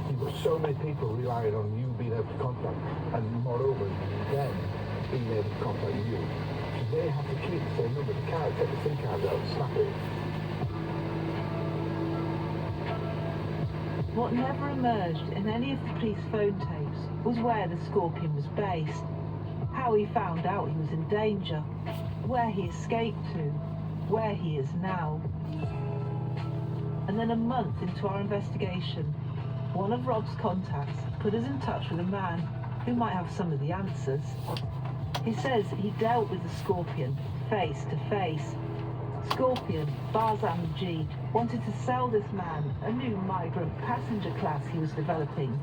you've got so many people relying on you being able to contact, and moreover, them being able to contact you. So they have to keep the same number. They can't take the SIM card out and snap it. What never emerged in any of the police phone tapes was where the Scorpion was based, how he found out he was in danger, where he escaped to, where he is now. And then a month into our investigation, one of Rob's contacts put us in touch with a man who might have some of the answers. He says he dealt with the Scorpion face to face. Scorpion, Barzan Majid, wanted to sell this man a new migrant passenger class he was developing,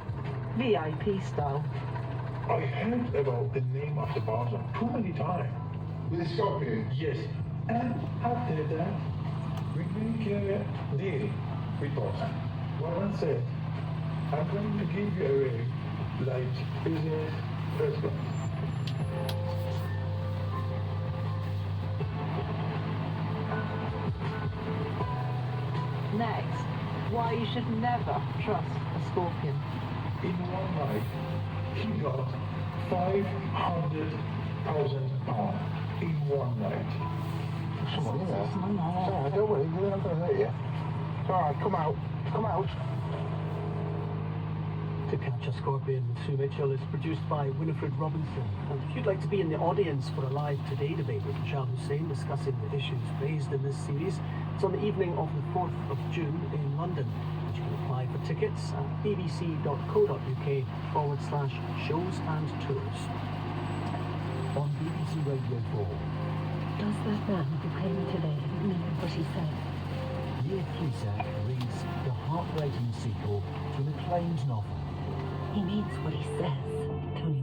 VIP style. I heard about the name of the Barzan too many times. With the Scorpion? Yes. And after that, we make a deal with Barzan. Barzan said, I'm going to give you a ring like business president. Next, why you should never trust a Scorpion. In one night, he got £500,000 in one night. Someone in there. Sorry, don't worry, you're not going to hurt you. It's alright, come out. Come out. To Catch a Scorpion with Sue Mitchell is produced by Winifred Robinson. And if you'd like to be in the audience for a live Today debate with Michelle Hussein discussing the issues raised in this series, it's on the evening of the 4th of June in London. And you can apply for tickets at bbc.co.uk/shows and tours. On BBC Radio 4. Does that man who came today mean what he said? Leah Cusack reads the heartbreaking sequel to an acclaimed novel. He means what he says, Tony.